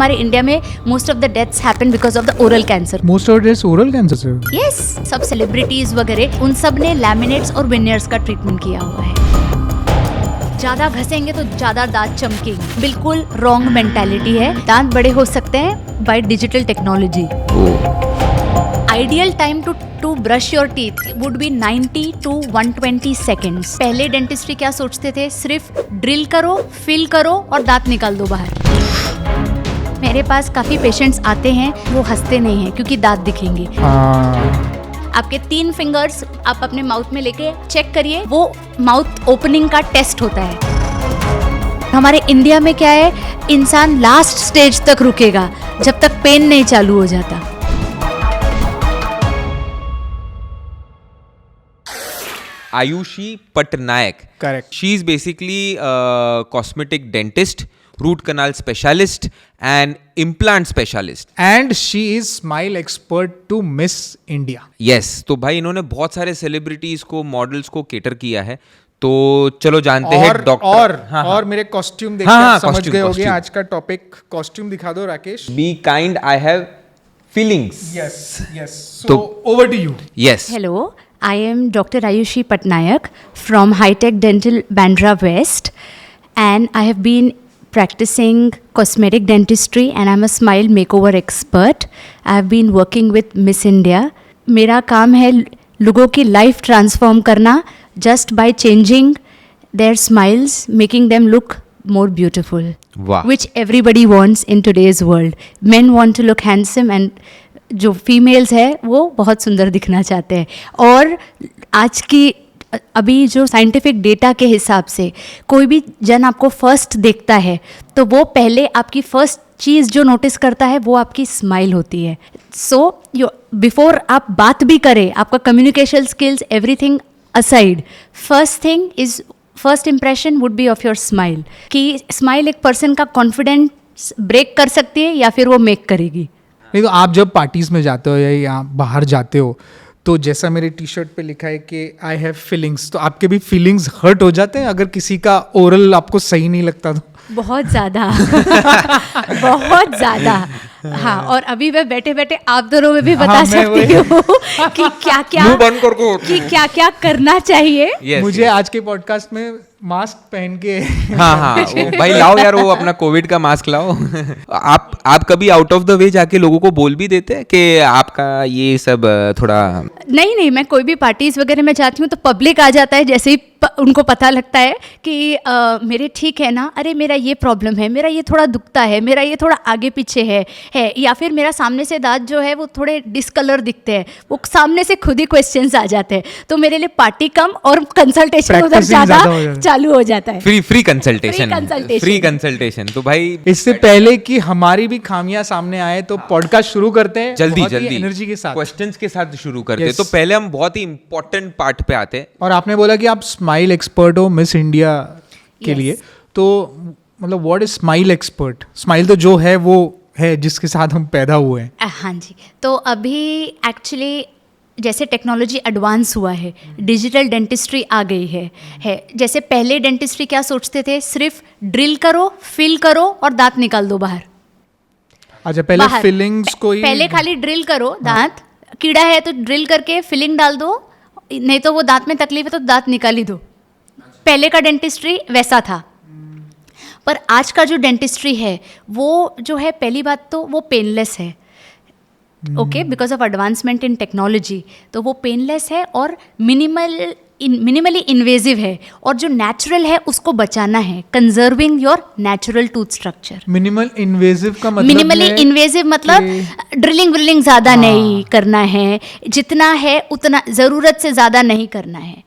हमारे इंडिया में most of the deaths happen because of the oral cancer. Most of deaths oral cancer से? Yes, सब celebrities वगैरह उन सब ने लैमिनेट्स और विनियर्स का ट्रीटमेंट किया हुआ है। ज़्यादा घसेंगे तो ज़्यादा दांत चमकेंगे, बिल्कुल रॉन्ग मेंटालिटी है। दांत बड़े हो सकते हैं by digital technology. Ideal time to brush your teeth would be 90 to 120 seconds. पहले डेंटिस्ट्री क्या सोचते थे, सिर्फ ड्रिल करो, फिल करो और दांत निकाल दो बाहर। मेरे पास काफ़ी पेशेंट्स आते हैं, वो हंसते नहीं हैं क्योंकि दांत दिखेंगे। आपके 3 फिंगर्स आप अपने माउथ में लेके चेक करिए, वो माउथ ओपनिंग का टेस्ट होता है। हमारे इंडिया में क्या है, इंसान लास्ट स्टेज तक रुकेगा जब तक पेन नहीं चालू हो जाता। Ayushi Patnaik. Correct. She is basically a cosmetic dentist, root canal specialist and implant specialist. And she is smile expert to Miss India. Yes, तो भाई इन्होंने बहुत सारे सेलिब्रिटीज को, मॉडल्स को केटर किया है। तो चलो जानते हैं डॉक्टर। और मेरे कॉस्ट्यूम देख के समझ गए होंगे आज का टॉपिक। कॉस्ट्यूम दिखा दो Rakesh. Be kind, I have feelings. Yes. So over to you. Yes. Hello, I am Dr. Ayushi Patnaik from Hitech Dental, Bandra West, and I have been practicing cosmetic dentistry and I'm a smile makeover expert. I have been working with Miss India. मेरा काम है लोगों की life transform करना just by changing their smiles, making them look more beautiful. Wow. Which everybody wants in today's world. Men want to look handsome and जो females है वो बहुत सुंदर दिखना चाहते हैं। और आज की अभी जो साइंटिफिक डेटा के हिसाब से कोई भी जन आपको फर्स्ट देखता है तो वो पहले आपकी फर्स्ट चीज़ जो नोटिस करता है वो आपकी स्माइल होती है। सो बिफोर आप बात भी करें, आपका communication skills everything aside, first impression would be of your smile. कि स्माइल एक पर्सन का कॉन्फिडेंस ब्रेक कर सकती है या फिर वो मेक करेगी। नहीं तो आप जब पार्टीज में जाते हो या यहाँ बाहर जाते हो तो जैसा मेरे टी शर्ट पे लिखा है कि आई हैव फीलिंग्स, तो आपके भी फीलिंग्स हर्ट हो जाते हैं अगर किसी का ओरल आपको सही नहीं लगता तो? बहुत ज़्यादा बहुत ज़्यादा। हाँ, और अभी मैं बैठे बैठे आप दोनों में भी बता सकती हूँ कि क्या क्या करना चाहिए। Yes, मुझे आज के पॉडकास्ट में मास्क पहन के हाँ भाई लाओ यार, वो अपना कोविड का मास्क लाओ। आप कभी आउट ऑफ द वे जाके लोगों को बोल भी देते हैं कि आपका ये सब थोड़ा? नहीं, मैं कोई भी पार्टीज वगैरह में जाती हूँ तो पब्लिक आ जाता है जैसे ही उनको पता लगता है कि मेरे ठीक है ना, अरे मेरा ये प्रॉब्लम है, मेरा ये थोड़ा दुखता है, मेरा ये थोड़ा आगे पीछे है या फिर मेरा सामने से दांत जो है वो थोड़े डिसकलर दिखते हैं, वो सामने से खुद ही क्वेश्चंस आ जाते हैं। तो मेरे लिए पार्टी कम और कंसल्टेशन उधर ज़्यादा चालू हो जाता है। Free consultation. तो भाई इससे पहले कि हमारी भी खामियां सामने आए तो पॉडकास्ट शुरू करते हैं जल्दी एनर्जी के साथ, क्वेश्चंस के साथ शुरू करते हैं। तो पहले हम बहुत ही इंपॉर्टेंट पार्ट पे आते हैं। और आपने बोला कि आप स्माइल एक्सपर्ट हो मिस इंडिया के लिए, तो मतलब what is smile expert? Smile तो जो है वो है जिसके साथ हम पैदा हुए हैं। हाँ जी, तो अभी एक्चुअली जैसे टेक्नोलॉजी एडवांस हुआ है, डिजिटल डेंटिस्ट्री आ गई है। जैसे पहले डेंटिस्ट्री क्या सोचते थे, सिर्फ ड्रिल करो, फिल करो और दांत निकाल दो बाहर। अच्छा, पहले फिलिंग्स को ही पहले खाली ड्रिल करो, दांत कीड़ा है तो ड्रिल करके फिलिंग डाल दो, नहीं तो वो दांत में तकलीफ है तो दांत निकाल ही दो। पहले का डेंटिस्ट्री वैसा था। पर आज का जो डेंटिस्ट्री है वो जो है, पहली बात तो वो पेनलेस है, okay, because of advancement in technology. तो वो पेनलेस है और मिनिमली इन्वेजिव है, और जो नेचुरल है उसको बचाना है, conserving your natural tooth structure. Minimal invasive का मतलब मिनिमली इन्वेजिव मतलब ड्रिलिंग ज़्यादा नहीं करना है, जितना है उतना, ज़रूरत से ज़्यादा नहीं करना है।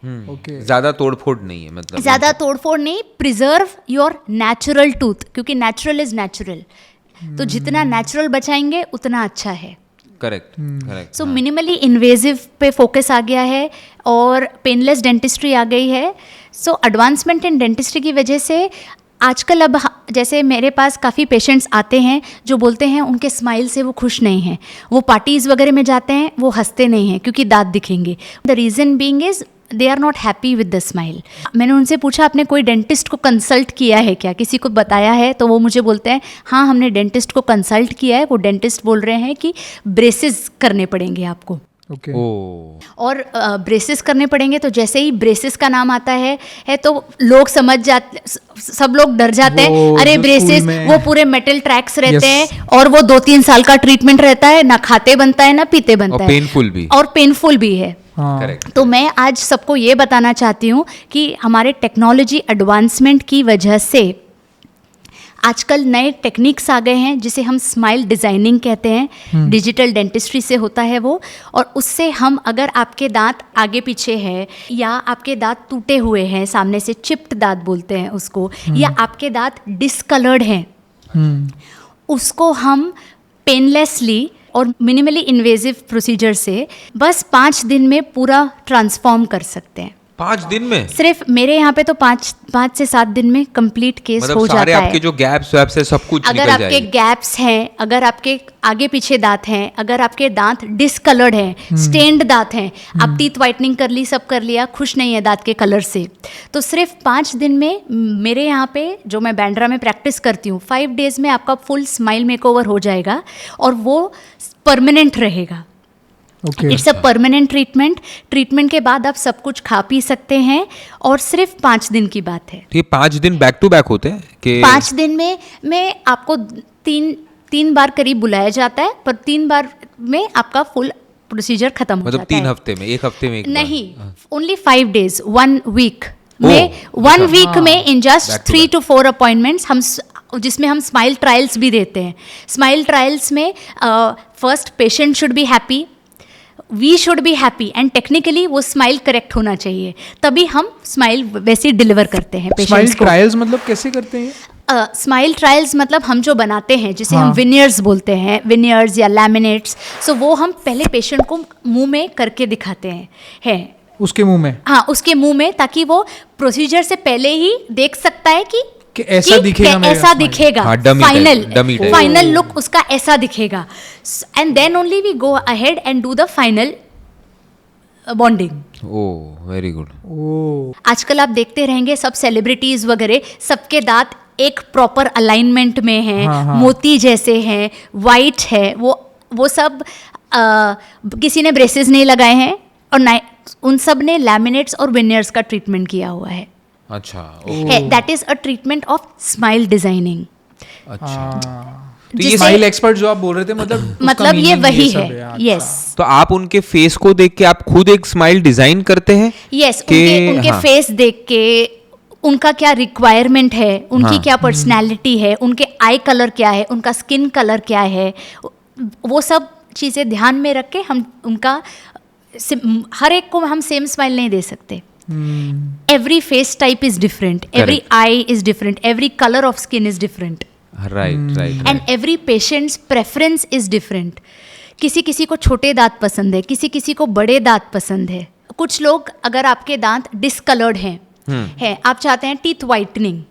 ज़्यादा तोड़फोड़ नहीं है, मतलब ज़्यादा तोड़फोड़ नहीं, प्रिजर्व योर नेचुरल टूथ, क्योंकि नेचुरल इज़ नेचुरल। तो जितना नेचुरल बचाएंगे उतना अच्छा है। करेक्ट। सो मिनिमली इन्वेजिव पे फोकस आ गया है और पेनलेस डेंटिस्ट्री आ गई है। सो एडवांसमेंट इन डेंटिस्ट्री की वजह से आजकल अब जैसे मेरे पास काफ़ी पेशेंट्स आते हैं जो बोलते हैं उनके स्माइल से वो खुश नहीं हैं, वो पार्टीज़ वगैरह में जाते हैं वो हंसते नहीं हैं क्योंकि दांत दिखेंगे। The reason being is they are not happy with the smile. मैंने उनसे पूछा आपने कोई डेंटिस्ट को कंसल्ट किया है क्या, किसी को बताया है? तो वो मुझे बोलते हैं हाँ हमने डेंटिस्ट को कंसल्ट किया है, वो डेंटिस्ट बोल रहे हैं कि ब्रेसेस करने पड़ेंगे आपको। ओके और ब्रेसेस करने पड़ेंगे, तो जैसे ही ब्रेसेस का नाम आता है तो लोग समझ जाते, सब लोग डर जाते हैं, अरे जो ब्रेसेस स्कूल में- वो पूरे मेटल ट्रैक्स रहते Yes. हैं और वो 2-3 साल का ट्रीटमेंट रहता है, ना खाते बनता है ना पीते बनता और है, पेनफुल भी। और पेनफुल भी है। हाँ करेक्ट। तो मैं आज सबको ये बताना चाहती हूँ कि हमारे टेक्नोलॉजी एडवांसमेंट की वजह से आजकल नए टेक्निक्स आ गए हैं जिसे हम स्माइल डिज़ाइनिंग कहते हैं, डिजिटल डेंटिस्ट्री से होता है वो। और उससे हम, अगर आपके दांत आगे पीछे है या आपके दांत टूटे हुए हैं, सामने से चिप्ड दांत बोलते हैं उसको, या आपके दांत डिसकलर्ड हैं, उसको हम पेनलेसली और मिनिमली इन्वेजिव प्रोसीजर से बस 5 दिन में पूरा ट्रांसफॉर्म कर सकते हैं। 5 दिन में? सिर्फ मेरे यहाँ पे तो 5 से 7 दिन में कंप्लीट केस मतलब हो सारे जाता है। आपके जो गैप्स वैप्स है सब कुछ अगर निकल आपके जाएगा। गैप्स हैं, अगर आपके आगे पीछे दांत हैं, अगर आपके दांत डिसकलर्ड हैं, स्टेन्ड दांत हैं, आप टीथ वाइटनिंग कर ली, सब कर लिया, खुश नहीं है दांत के कलर से, तो सिर्फ 5 दिन में मेरे यहाँ पे जो मैं बैंड्रा में प्रैक्टिस करती हूँ, 5 डेज में आपका फुल स्माइल मेकओवर हो जाएगा और वो परमानेंट रहेगा। Okay it's a permanent treatment के बाद आप सब कुछ खा पी सकते हैं और सिर्फ 5 दिन की बात है। तो ये 5 दिन बैक टू बैक होते हैं कि 5 दिन में आपको 3 बार करीब बुलाया जाता है, पर 3 बार में आपका फुल प्रोसीजर खत्म हो मतलब जाता 3 है। हफ्ते में, 1 हफ्ते में एक बार? नहीं, ओनली 5 डेज, 1 वीक ओह, में, 1 अच्छा। वीक में in just Back to 3 to 4 appointments हम जिसमें हम स्माइल ट्रायल्स भी देते हैं। स्माइल ट्रायल्स में first patient should be happy, we should be happy, and technically वो स्माइल करेक्ट होना चाहिए, तभी हम स्माइल वैसे डिलीवर करते हैं स्माइल पेशेंट्स को। ट्रायल्स मतलब कैसे करते हैं? स्माइल ट्रायल्स मतलब हम जो बनाते हैं जिसे हम हाँ। विनियर्स बोलते हैं, विनियर्स या लैमिनेट्स, सो वो हम पहले पेशेंट को मुंह में करके दिखाते हैं उसके मुंह में हाँ उसके मुंह में, ताकि वो प्रोसीजर से पहले ही देख सकता है कि ऐसा दिखेगा मेरा ऐसा smile। दिखेगा, हाँ, dummy फाइनल type। लुक उसका ऐसा दिखेगा, and then only we go ahead and do the final bonding. Oh very good. Oh आजकल आप देखते रहेंगे सब सेलिब्रिटीज वगैरह, सबके दांत एक प्रॉपर अलाइनमेंट में हैं, हाँ, हाँ। मोती जैसे हैं, वाइट है, वो सब किसी ने ब्रेसेस नहीं लगाए हैं और उन सब ने लैमिनेट्स और विनियर्स का ट्रीटमेंट किया हुआ है। अच्छा that is a treatment of smile designing. अच्छा। तो जिसे- ये स्माइल एक्सपर्ट जो आप बोल रहे थे, मतलब ये वही सब है। अच्छा। यस तो आप उनके फेस को देख के आप खुद एक स्माइल डिजाइन करते हैं? यस, कि- उनके हाँ। फेस देख के उनका क्या रिक्वायरमेंट है, उनकी हाँ। क्या पर्सनैलिटी है, उनके आई कलर क्या है, उनका स्किन कलर क्या है, वो सब चीज़ें ध्यान में रख के हम उनका हर एक को हम सेम स्माइल नहीं दे सकते। Every face type is different, every Correct. I is different, every colour of skin is different, right right and every patients preference is different. किसी किसी को छोटे दांत पसंद है, किसी किसी को बड़े दांत पसंद है। कुछ लोग, अगर आपके दांत डिसकलर्ड हैं, आप चाहते हैं टीथ वाइटनिंग,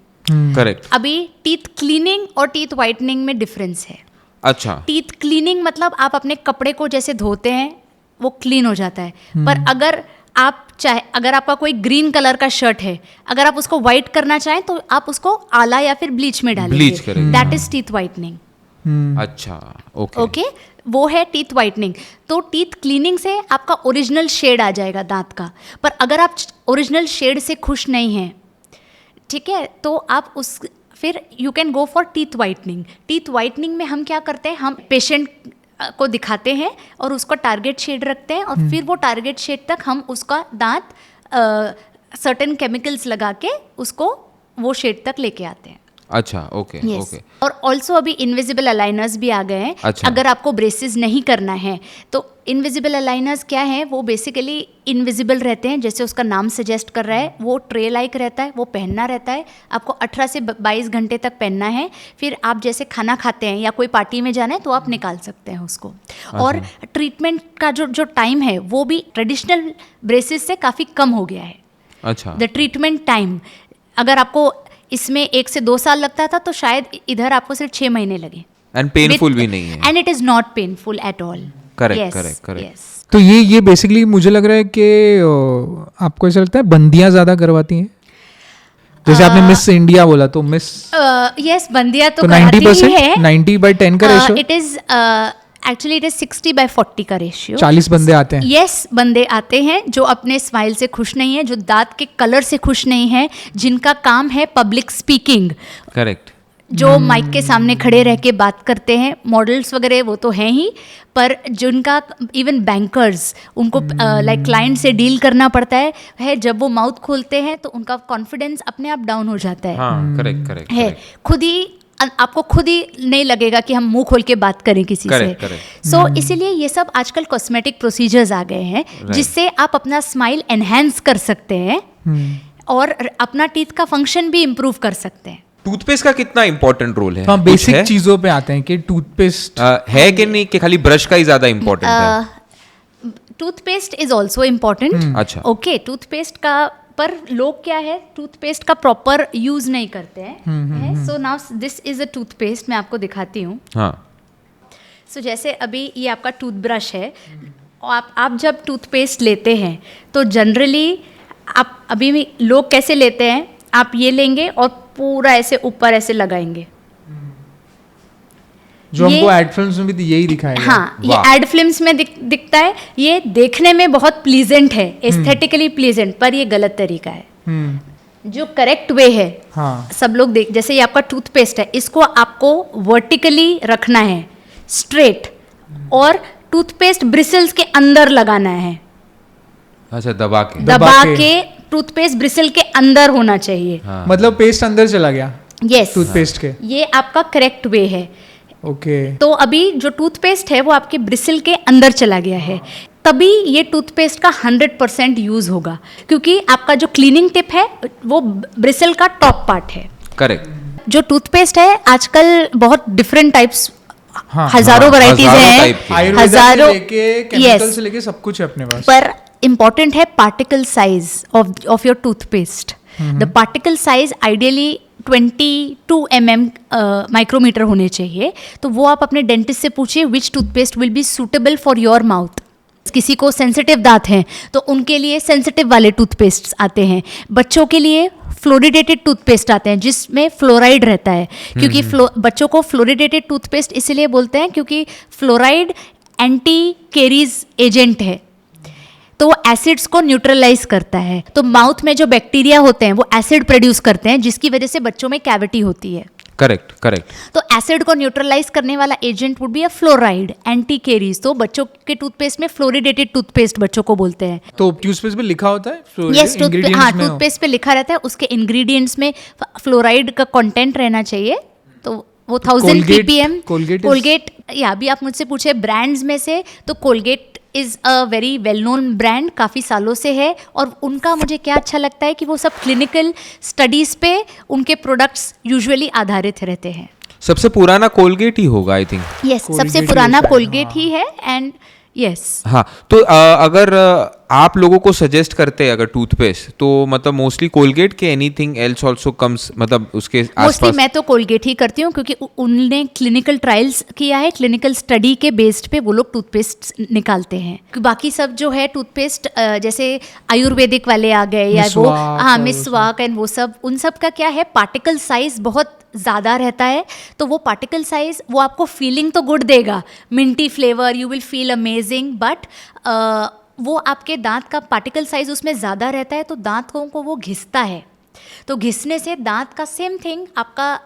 करेक्ट। अभी टीथ क्लीनिंग और टीथ वाइटनिंग में डिफरेंस है। अच्छा टीथ क्लीनिंग मतलब आप अपने कपड़े को जैसे धोते हैं वो क्लीन हो जाता है, पर अगर आपका कोई ग्रीन कलर का शर्ट है, अगर आप उसको वाइट करना चाहें तो आप उसको आला या फिर ब्लीच में डालेंगे, Bleach करेंगे। That is teeth whitening. अच्छा ओके ओके, वो है टीथ वाइटनिंग। तो टीथ क्लीनिंग से आपका ओरिजिनल शेड आ जाएगा दांत का, पर अगर आप ओरिजिनल शेड से खुश नहीं हैं, ठीक है, तो आप फिर you can go for teeth whitening. Teeth whitening में हम क्या करते हैं, हम पेशेंट को दिखाते हैं और उसको टारगेट शेड रखते हैं, और फिर वो टारगेट शेड तक हम उसका दांत सर्टेन केमिकल्स लगा के उसको वो शेड तक लेके आते हैं। अच्छा ओके Yes. ओके और ऑल्सो अभी इनविजिबल अलाइनर्स भी आ गए हैं। अच्छा। अगर आपको ब्रेसेस नहीं करना है तो इनविजिबल अलाइनर्स क्या है, वो बेसिकली इनविजिबल रहते हैं, जैसे उसका नाम सजेस्ट कर रहा है, वो ट्रे लाइक रहता है, वो पहनना रहता है, आपको 18 से 22 घंटे तक पहनना है। फिर आप जैसे खाना खाते हैं या कोई पार्टी में जाना है तो आप निकाल सकते हैं उसको। और ट्रीटमेंट का जो टाइम है वो भी ट्रेडिशनल ब्रेसेस से काफ़ी कम हो गया है। अच्छा द ट्रीटमेंट टाइम, अगर आपको इसमें 1 से 2 साल लगता था तो शायद इधर आपको सिर्फ 6 महीने लगे। एंड पेनफुल भी नहीं है। And it is not painful at all. Correct, correct, correct. Yes तो ये बेसिकली मुझे लग रहा है कि आपको ऐसा लगता है बंदियां ज़्यादा करवाती हैं, जैसे आपने मिस इंडिया बोला तो मिस यस बंदियां तो तो कराती 90% ही है। 90/10 का ratio, it is actually it is 60/40 का रेशियो। 40 बंदे आते हैं। यस बंदे आते हैं जो अपने स्माइल से खुश नहीं है, जो दांत के कलर से खुश नहीं है, जिनका काम है पब्लिक स्पीकिंग, करेक्ट, जो माइक के सामने खड़े रह के बात करते हैं, मॉडल्स वगैरह वो तो हैं ही, पर जिनका इवन बैंकर्स उनको लाइक क्लाइंट से डील करना पड़ता है जब वो माउथ खोलते हैं तो उनका कॉन्फिडेंस अपने आप डाउन हो जाता है। हाँ करेक्ट करेक्ट है खुद ही आपको खुद ही नहीं लगेगा कि हम मुंह खोल के बात करें किसी Correct, से। सो इसीलिए ये सब आजकल कॉस्मेटिक प्रोसीजर्स आ गए हैं जिससे आप अपना स्माइल एनहेंस कर सकते हैं और अपना टीथ का फंक्शन भी इम्प्रूव कर सकते हैं। टूथपेस्ट का कितना इंपॉर्टेंट रोल है? हाँ कुछ बेसिक है? चीज़ों पे आते हैं कि टूथपेस्ट है कि नहीं, कि खाली ब्रश का ही ज्यादा इंपॉर्टेंट है? Toothpaste is also important. अच्छा। ओके, टूथपेस्ट का पर लोग क्या है टूथपेस्ट का प्रॉपर यूज नहीं करते हैं। So now this is a toothpaste, मैं आपको दिखाती हूँ। हाँ सो जैसे अभी ये आपका टूथब्रश है, और आप जब टूथपेस्ट लेते हैं तो जनरली आप अभी भी लोग कैसे लेते हैं, आप ये लेंगे और पूरा ऐसे ऊपर ऐसे लगाएंगे। जो हमको एड फिल्म्स में भी यही दिखाया गया। हाँ, ये वाह। एड फिल्म्स में दिखता है, ये देखने में बहुत प्लीजेंट है, एस्थेटिकली प्लीजेंट, पर ये गलत तरीका है। जो करेक्ट वे है, हाँ सब लोग देख, जैसे ये आपका टूथपेस्ट है, इसको आपको वर्टिकली रखना है, स्ट्रेट, और टूथपेस्ट ब्रिसल्स के अंदर लगाना है। अच्छा, दबा के। दबा के टूथपेस्ट ब्रिसल के अंदर होना चाहिए। हाँ। मतलब पेस्ट अंदर चला गया यस, टूथपेस्ट के। ये आपका करेक्ट वे है। ओके तो अभी जो टूथपेस्ट है वो आपके ब्रिसल के अंदर चला गया है, तभी ये टूथपेस्ट का 100% यूज होगा, क्योंकि आपका जो क्लीनिंग टिप है वो ब्रिसल का टॉप पार्ट है। करेक्ट। जो टूथपेस्ट है आजकल बहुत डिफरेंट टाइप्स, हाँ, हजारों वैरायटीज हजारों हैं, type की। आयुर्वेदा से हजारों, लेके केमिकल से लेके सब कुछ है अपने पास। पर इम्पॉर्टेंट है particle size of your toothpaste. The particle size ideally 22 mm micrometre होने चाहिए। तो वो आप अपने डेंटिस्ट से पूछिए which toothpaste will be suitable for your mouth. किसी को सेंसिटिव दांत हैं तो उनके लिए सेंसिटिव वाले टूथपेस्ट आते हैं, बच्चों के लिए फ्लोरिडेटेड टूथपेस्ट आते हैं जिसमें फ्लोराइड रहता है, क्योंकि बच्चों को फ्लोरिडेटेड टूथपेस्ट इसलिए बोलते हैं क्योंकि फ्लोराइड एंटी कैरीज एजेंट है, तो वो एसिड्स को न्यूट्रलाइज करता है। तो माउथ में जो बैक्टीरिया होते हैं वो एसिड प्रोड्यूस करते हैं, जिसकी वजह से बच्चों में कैविटी होती है। Correct correct. तो एसिड को न्यूट्रलाइज करने वाला agent would be a fluoride, anti carries. तो बच्चों के टूथपेस्ट में फ्लोरिडेटेड टूथपेस्ट बच्चों को बोलते हैं। तो टूथपेस्ट पे लिखा होता है यस, हाँ, टूथपेस्ट पे लिखा रहता है, उसके इंग्रेडिएंट्स में फ्लोराइड का कंटेंट रहना चाहिए। तो वो 1000 ppm कोलगेट, या अभी आप मुझसे पूछे ब्रांड्स में से, तो Colgate is a very well known brand, काफ़ी सालों से है, और उनका मुझे क्या अच्छा लगता है कि वो सब क्लिनिकल स्टडीज़ पे उनके प्रोडक्ट्स यूजुअली आधारित रहते हैं। सबसे पुराना कोलगेट ही होगा आई थिंक। यस, सबसे पुराना कोलगेट ही है। एंड यस, हाँ, तो अगर आप लोगों को सजेस्ट करते हैं अगर टूथपेस्ट, तो मतलब मोस्टली कोलगेट के एनीथिंग एल्स आल्सो कम्स, मतलब उसके मोस्टली आसपास? मैं तो कोलगेट ही करती हूँ, क्योंकि उनने क्लिनिकल ट्रायल्स किया है, क्लिनिकल स्टडी के बेस्ड पे वो लोग टूथपेस्ट निकालते हैं। बाकी सब जो है टूथपेस्ट जैसे आयुर्वेदिक वाले आ गए, या वो हाँ मिसवाक एंड वो सब, उन सब का क्या है पार्टिकल साइज बहुत ज़्यादा रहता है। तो वो पार्टिकल साइज वो आपको फीलिंग तो गुड देगा, Minty flavour, you will feel amazing, but वो आपके दांत का पार्टिकल साइज उसमें ज़्यादा रहता है, तो दांतों को वो घिसता है। तो घिसने से दांत का सेम थिंग आपका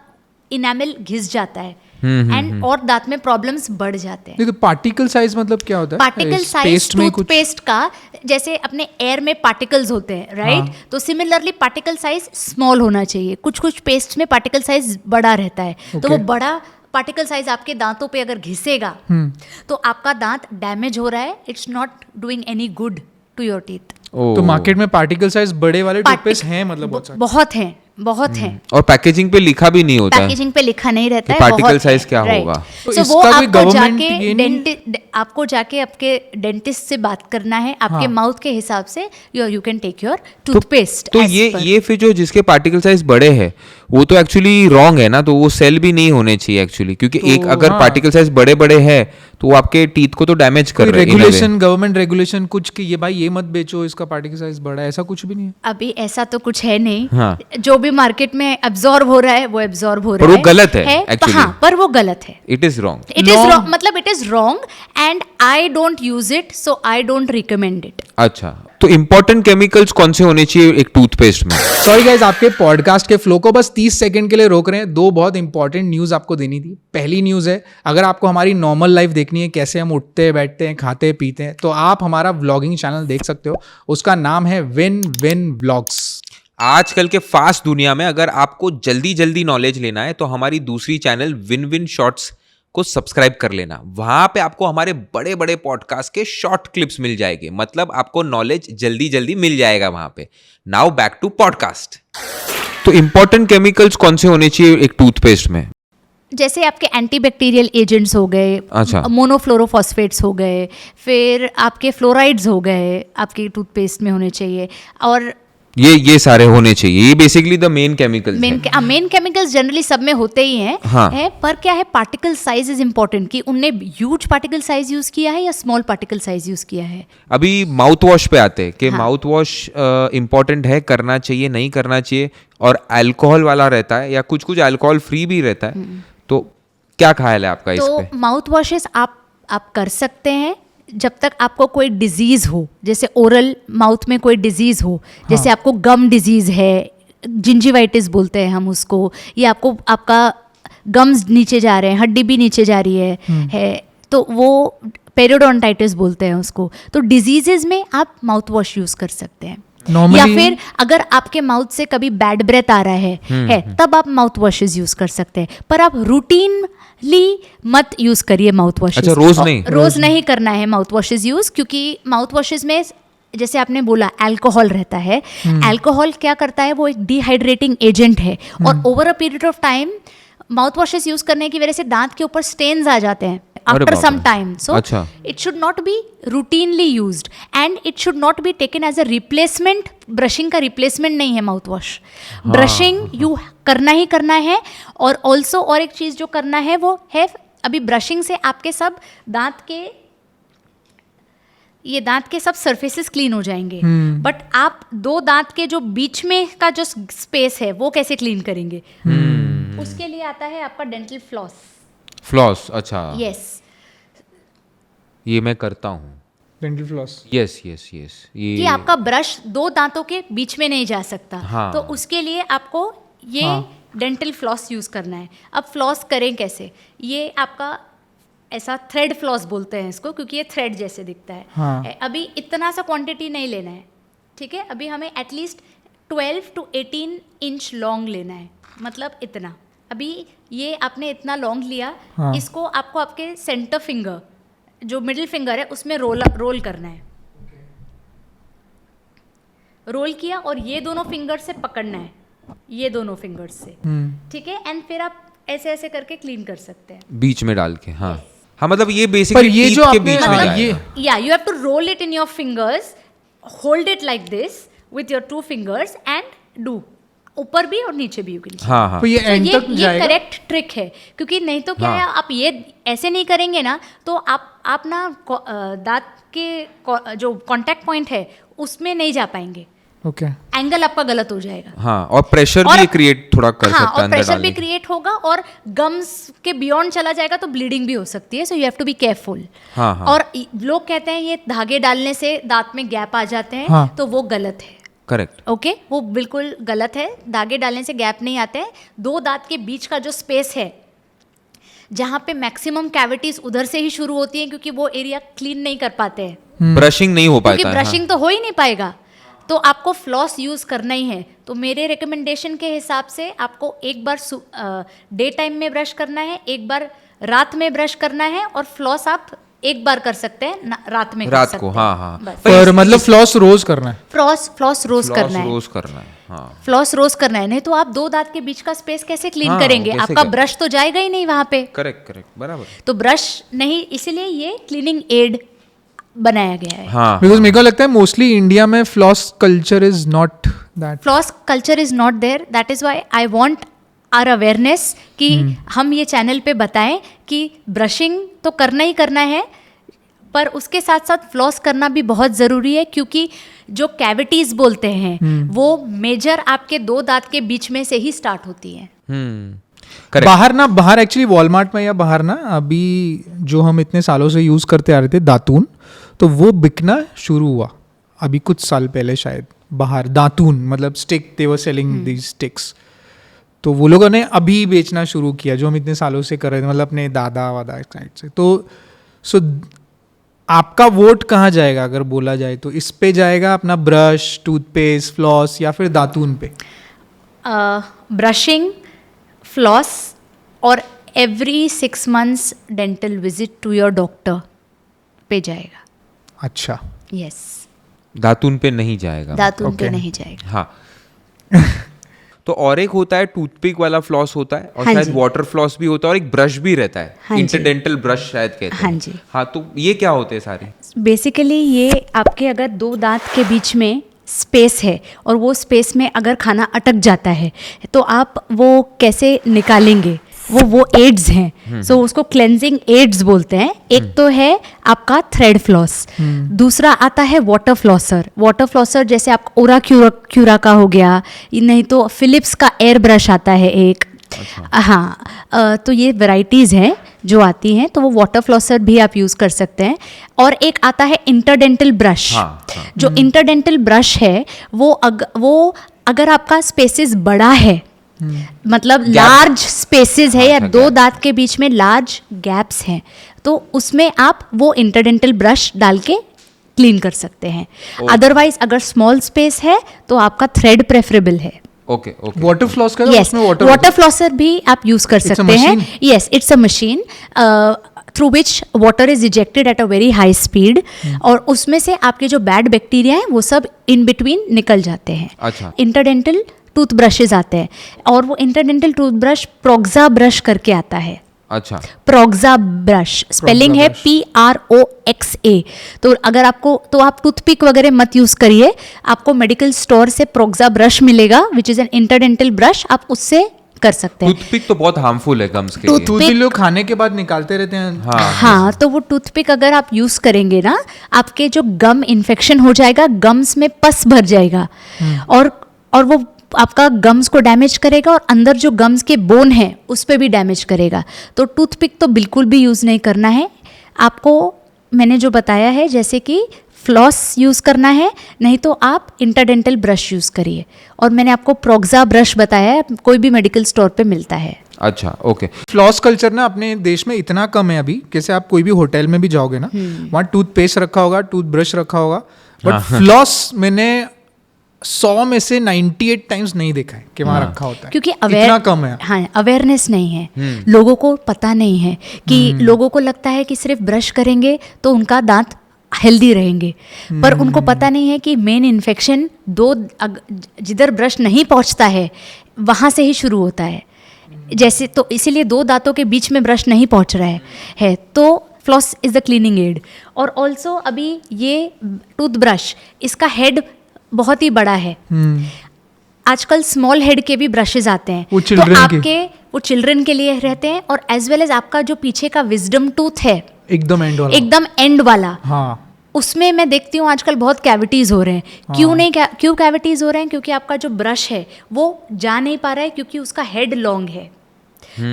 इनामिल घिस जाता है, एंड और दांत में प्रॉब्लम्स बढ़ जाते हैं। नहीं, तो पार्टिकल साइज मतलब क्या होता है? पार्टिकल साइज टूथपेस्ट का, जैसे अपने एयर में पार्टिकल्स होते हैं, राइट? हाँ। तो सिमिलरली पार्टिकल साइज स्मॉल होना चाहिए। कुछ कुछ पेस्ट में पार्टिकल साइज बड़ा रहता है, तो वो बड़ा पार्टिकल साइज आपके दांतों पे अगर घिसेगा तो आपका दांत डैमेज हो रहा है, it's not doing any good to your teeth. तो मार्केट में पार्टिकल साइज बड़े वाले टूथपेस्ट हैं, मतलब बहुत सारे? बहुत हैं, बहुत हैं। और पैकेजिंग पे लिखा भी नहीं होता है पैकेजिंग पे लिखा नहीं रहता है, पार्टिकल बहुत साइज है, क्या right. होगा। तो So, वो इसका कोई आपको government जाके ये नहीं- आपको जाके आपके डेंटिस्ट से बात करना है, आपके हाँ। माउथ के हिसाब से you can take your toothpaste. तो ये फिर जो जिसके पार्टिकल साइज बड़े हैं वो तो एक्चुअली रॉन्ग है ना, तो वो सेल भी नहीं होने चाहिए एक्चुअली, क्योंकि तो एक अगर हाँ। पार्टिकल साइज बड़े बड़े हैं तो वो आपके टीथ को तो डैमेज कर कोई रहे हैं in a way। Regulation, government regulation कुछ कि ये भाई ये मत बेचो, इसका पार्टिकल साइज बड़ा है, ऐसा कुछ भी नहीं है। अभी ऐसा तो कुछ है नहीं। हाँ। जो भी मार्केट में एब्जॉर्ब हो रहा है वो एब्जॉर्ब हो पर रहा वो है, गलत है, actually। हाँ, पर वो गलत है। It is wrong. It is wrong, मतलब it is wrong and I don't use it, so I don't recommend it. अच्छा, तो इंपॉर्टेंट केमिकल्स कौन से होने चाहिए एक टूथपेस्ट में? सॉरी गाइज, आपके पॉडकास्ट के फ्लो को बस 30 सेकंड के लिए रोक रहे हैं। दो बहुत इंपॉर्टेंट न्यूज़ आपको देनी थी। पहली न्यूज़ है, अगर आपको हमारी नॉर्मल लाइफ देखनी है, कैसे हम उठते हैं, बैठते हैं, खाते पीते हैं, तो आप हमारा व्लॉगिंग चैनल देख सकते हो। उसका नाम है विन विन व्लॉग्स। आजकल के फास्ट दुनिया में अगर आपको जल्दी जल्दी नॉलेज लेना है तो हमारी दूसरी चैनल विन विन शॉर्ट्स को सब्सक्राइब कर लेना। वहां पे आपको हमारे बड़े बड़े पॉडकास्ट के शॉर्ट क्लिप्स मिल जाएंगे, मतलब आपको नॉलेज जल्दी जल्दी मिल जाएगा वहां पे। Now back to podcast. तो इंपॉर्टेंट केमिकल्स कौन से होने चाहिए एक टूथपेस्ट में? जैसे आपके एंटीबैक्टीरियल एजेंट्स हो गए, अच्छा। मोनोफ्लोरोफॉस्फेट्स हो गए, फिर आपके फ्लोराइड्स हो गए, आपके टूथपेस्ट में होने चाहिए। और ये सारे होने चाहिए। ये बेसिकली द मेन केमिकल्स है। मेन केमिकल्स जनरली सब में होते ही हैं। हाँ। है, पर क्या है, पार्टिकल साइज इज इम्पोर्टेंट, कि उनने ह्यूज पार्टिकल साइज यूज किया है या स्मॉल पार्टिकल साइज यूज किया है। अभी माउथ वॉश पे आते हैं कि हाँ। माउथ वॉश इंपॉर्टेंट है, करना चाहिए, नहीं करना चाहिए, और अल्कोहल वाला रहता है या कुछ कुछ अल्कोहल फ्री भी रहता है, तो क्या ख्याल है आपका इस तो पे? माउथ वॉशेस आप कर सकते हैं जब तक आपको कोई डिजीज हो, जैसे ओरल माउथ में कोई डिजीज हो, जैसे आपको गम डिजीज है, जिंजिवाइटिस बोलते हैं हम उसको, या आपका गम्स नीचे जा रहे हैं, हड्डी भी नीचे जा रही है तो वो पेरियोडोंटाइटिस बोलते हैं उसको। तो डिजीजेज में आप माउथ वॉश यूज कर सकते हैं। Normally- या फिर अगर आपके माउथ से कभी बैड ब्रेथ आ रहा है तब आप माउथ वॉशेस यूज कर सकते हैं, पर आप रूटीनली मत यूज करिए माउथ वॉशेस। अच्छा, रोज नहीं? रोज नहीं करना है माउथ वॉशेस यूज, क्योंकि माउथ वॉशेस में जैसे आपने बोला अल्कोहल रहता है। अल्कोहल क्या करता है, वो एक डिहाइड्रेटिंग एजेंट है, और over a period of time mouth washes use करने की वजह से दांत के ऊपर स्टेन्स आ जाते हैं अरे आफ्टर बाप सम रे। टाइम। सो अच्छा। It should not be routinely used and it should not be taken as a replacement। Brushing का रिप्लेसमेंट नहीं है माउथ वॉश। ब्रशिंग यू करना ही करना है। और ऑल्सो और एक चीज़ जो करना है वो है, अभी ब्रशिंग से आपके सब दांत के सब सरफेसेस क्लीन हो जाएंगे, बट आप दो दांत के जो बीच में का जो स्पेस है वो कैसे क्लीन करेंगे? उसके लिए आता है आपका डेंटल फ्लॉस। अच्छा। यस, ये मैं करता हूँ। Dental floss. यस। कि ये आपका ब्रश दो दांतों के बीच में नहीं जा सकता। हाँ। तो उसके लिए आपको ये डेंटल फ्लॉस यूज करना है। अब फ्लॉस करें कैसे? ये आपका ऐसा थ्रेड फ्लॉस बोलते हैं इसको, क्योंकि ये थ्रेड जैसे दिखता है। हाँ। अभी इतना सा क्वांटिटी नहीं लेना है, ठीक है? अभी हमें एटलीस्ट 12 to 18 इंच लॉन्ग लेना है, मतलब इतना। अभी ये आपने इतना लॉन्ग लिया, हाँ। इसको आपको आपके सेंटर फिंगर, जो मिडिल फिंगर है, उसमें रोल करना है। रोल किया और ये दोनों फिंगर से पकड़ना है, ये दोनों फिंगर से, ठीक है? एंड फिर आप ऐसे ऐसे करके क्लीन कर सकते हैं बीच में डाल के। हाँ हाँ, मतलब ये पर बेसिकली ये जो के आपने बीच में हाँ, जाएगा। ये या you have to roll it in your fingers, hold it like this with your 2 fingers and do, ऊपर भी और नीचे भी। You can. हाँ। तो ये एंड तक ये जाएगा। करेक्ट ट्रिक है, क्योंकि नहीं तो क्या है, आप ये ऐसे नहीं करेंगे ना तो आप ना दांत के जो कांटेक्ट पॉइंट है उसमें नहीं जा पाएंगे। ओके। एंगल आपका गलत हो जाएगा। हाँ, और प्रेशर और- भी क्रिएट थोड़ा कर हाँ, सकता है और अंदर प्रेशर डालने भी के। क्रिएट होगा, और गम्स के बियॉन्ड चला जाएगा तो ब्लीडिंग भी हो सकती है। So you have to be careful. हाँ, हाँ। और लोग कहते हैं ये धागे डालने से दांत में गैप आ जाते हैं, हाँ। तो वो गलत है। करेक्ट। ओके, वो बिल्कुल गलत है। धागे डालने से गैप नहीं आते हैं। दो दांत के बीच का जो स्पेस है, जहाँ पे मैक्सिमम कैविटीज उधर से ही शुरू होती हैं, क्योंकि वो एरिया क्लीन नहीं कर पाते हैं, ब्रशिंग नहीं हो क्योंकि पाता है। ब्रशिंग तो हो ही नहीं पाएगा। तो आपको फ्लॉस यूज़ करना ही है। तो मेरे रिकमेंडेशन के हिसाब से आपको एक बार डे टाइम में ब्रश करना है, एक बार रात में ब्रश करना है, और फ्लॉस आप एक बार कर सकते हैं रात में कर रात सकते को, हैं। हाँ हाँ। बस। पर मतलब फ्लॉस रोज करना है? फ्लॉस रोज करना है। रोज करना है, हाँ। फ्लॉस रोज करना है, नहीं तो आप 2 दांत के बीच का स्पेस कैसे क्लीन हाँ, करेंगे? कैसे आपका करें? ब्रश तो जाएगा ही नहीं वहां पे। करेक्ट बराबर। तो ब्रश नहीं, इसीलिए ये क्लीनिंग एड बनाया गया है। हाँ, बिकॉज मेरे को लगता है मोस्टली इंडिया में floss culture is not that. Floss culture is not there, that is why I want are awareness कि हम ये चैनल पे बताएं कि ब्रशिंग तो करना ही करना है, पर उसके साथ साथ फ्लॉस करना भी बहुत ज़रूरी है, क्योंकि जो कैविटीज़ बोलते हैं वो मेजर आपके 2 दांत के बीच में से ही स्टार्ट होती हैं। करेक्ट। बाहर एक्चुअली वॉलमार्ट में या बाहर ना अभी जो हम इतने सालों से यूज़ करते आ रहे थे दातून, तो वो बिकना शुरू हुआ अभी कुछ साल पहले शायद बाहर। दातून मतलब stick, they were selling these sticks. तो वो लोगों ने अभी बेचना शुरू किया जो हम इतने सालों से कर रहे थे, मतलब अपने दादा वादा साइड से। तो सो आपका वोट कहाँ जाएगा अगर बोला जाए तो? इस पे जाएगा अपना ब्रश, टूथपेस्ट, फ्लॉस, या फिर दातून पे? ब्रशिंग, फ्लॉस और every 6 months dental visit to your doctor पे जाएगा। अच्छा, यस, दातून पे नहीं जाएगा। दातून पे Okay. नहीं जाएगा। हाँ। तो और एक होता है टूथपिक वाला फ्लॉस होता है, और हाँ शायद जी। वाटर फ्लॉस भी होता है, और एक ब्रश भी रहता है, हाँ जी। इंटरडेंटल ब्रश शायद कहते हैं। हाँ जी। हाँ, तो ये क्या होते हैं सारे? बेसिकली ये आपके अगर 2 दांत के बीच में स्पेस है और वो स्पेस में अगर खाना अटक जाता है तो आप वो कैसे निकालेंगे, वो एड्स हैं। सो उसको क्लेंजिंग एड्स बोलते हैं। एक तो है आपका थ्रेड फ्लॉस, दूसरा आता है वाटर फ्लॉसर। वाटर फ्लॉसर जैसे आप ओरा क्यूरा का हो गया, नहीं तो फिलिप्स का एयर ब्रश आता है एक। हाँ, तो ये वैराइटीज़ हैं जो आती हैं, तो वो वाटर फ्लॉसर भी आप यूज़ कर सकते हैं। और एक आता है इंटरडेंटल ब्रश। हाँ, हाँ। जो इंटरडेंटल ब्रश है वो अगर आपका स्पेसिस बड़ा है, मतलब लार्ज स्पेसेस है, या 2 दांत के बीच में लार्ज गैप्स हैं, तो उसमें आप वो इंटरडेंटल ब्रश डाल के क्लीन कर सकते हैं। अदरवाइज अगर स्मॉल स्पेस है तो आपका थ्रेड प्रेफरेबल है। ओके। वाटर फ्लॉस का यस, वाटर फ्लॉसर भी आप यूज कर It's a सकते हैं। machine? Yes, it's a machine through which water is ejected at a very high speed, और उसमें से आपके जो बैड बैक्टीरिया हैं वो सब इन बिटवीन निकल जाते हैं। अच्छा। इंटरडेंटल टूथ ब्रशेज आते हैं, और वो इंटरडेंटल टूथ ब्रश प्रोक्सा ब्रश करके आता है। अच्छा। प्रोक्सा ब्रश स्पेलिंग है PROXA। तो अगर आपको, तो आप टूथपिक वगैरह मत यूज करिए, आपको मेडिकल स्टोर से प्रोक्सा ब्रश मिलेगा which is an interdental brush, आप उससे कर सकते हैं। टूथपिक तो बहुत हार्मफुल है गम्स के लिए। दूध भी लोग खाने के बाद निकालते रहते हैं। हाँ, तो वो टूथपिक अगर आप यूज करेंगे ना, आपके जो गम इन्फेक्शन हो जाएगा, गम्स में पस भर जाएगा, और वो आपका गम्स को डैमेज करेगा, और अंदर जो गम्स के बोन है उस पर भी डैमेज करेगा। तो टूथपिक तो बिल्कुल भी यूज़ नहीं करना है आपको। मैंने जो बताया है, जैसे कि फ्लॉस यूज़ करना है, नहीं तो आप इंटरडेंटल ब्रश यूज़ करिए। और मैंने आपको प्रोक्सा ब्रश बताया है, कोई भी मेडिकल स्टोर पे मिलता है। अच्छा, ओके। फ्लॉस कल्चर ना अपने देश में इतना कम है अभी, जैसे आप कोई भी होटल में भी जाओगे ना, वहाँ टूथपेस्ट रखा होगा, टूथब्रश रखा होगा, बट फ्लॉस मैंने 100 में से 98 टाइम्स नहीं देखा है कि वहाँ रखा होता है, क्योंकि इतना कम है। हाँ, अवेयरनेस नहीं है, लोगों को पता नहीं है कि लोगों को लगता है कि सिर्फ ब्रश करेंगे तो उनका दांत हेल्दी रहेंगे, पर उनको पता नहीं है कि मेन इन्फेक्शन जिधर ब्रश नहीं पहुंचता है वहाँ से ही शुरू होता है। जैसे, तो इसीलिए 2 दांतों के बीच में ब्रश नहीं पहुंच रहा है तो floss is the cleaning aid. और ऑल्सो अभी ये टूथब्रश, इसका हेड बहुत ही बड़ा है। आजकल स्मॉल हेड के भी ब्रशेज आते हैं, वो तो चिल्ड्रन चिल्ड्रन के लिए रहते हैं, और एज वेल एज आपका जो पीछे का विजडम टूथ है, एकदम एंड वाला। हाँ, उसमें मैं देखती हूँ आजकल बहुत कैविटीज हो रहे हैं। क्यों कैविटीज हो रहे हैं? क्योंकि आपका जो ब्रश है वो जा नहीं पा रहा है, क्योंकि उसका हेड लॉन्ग है।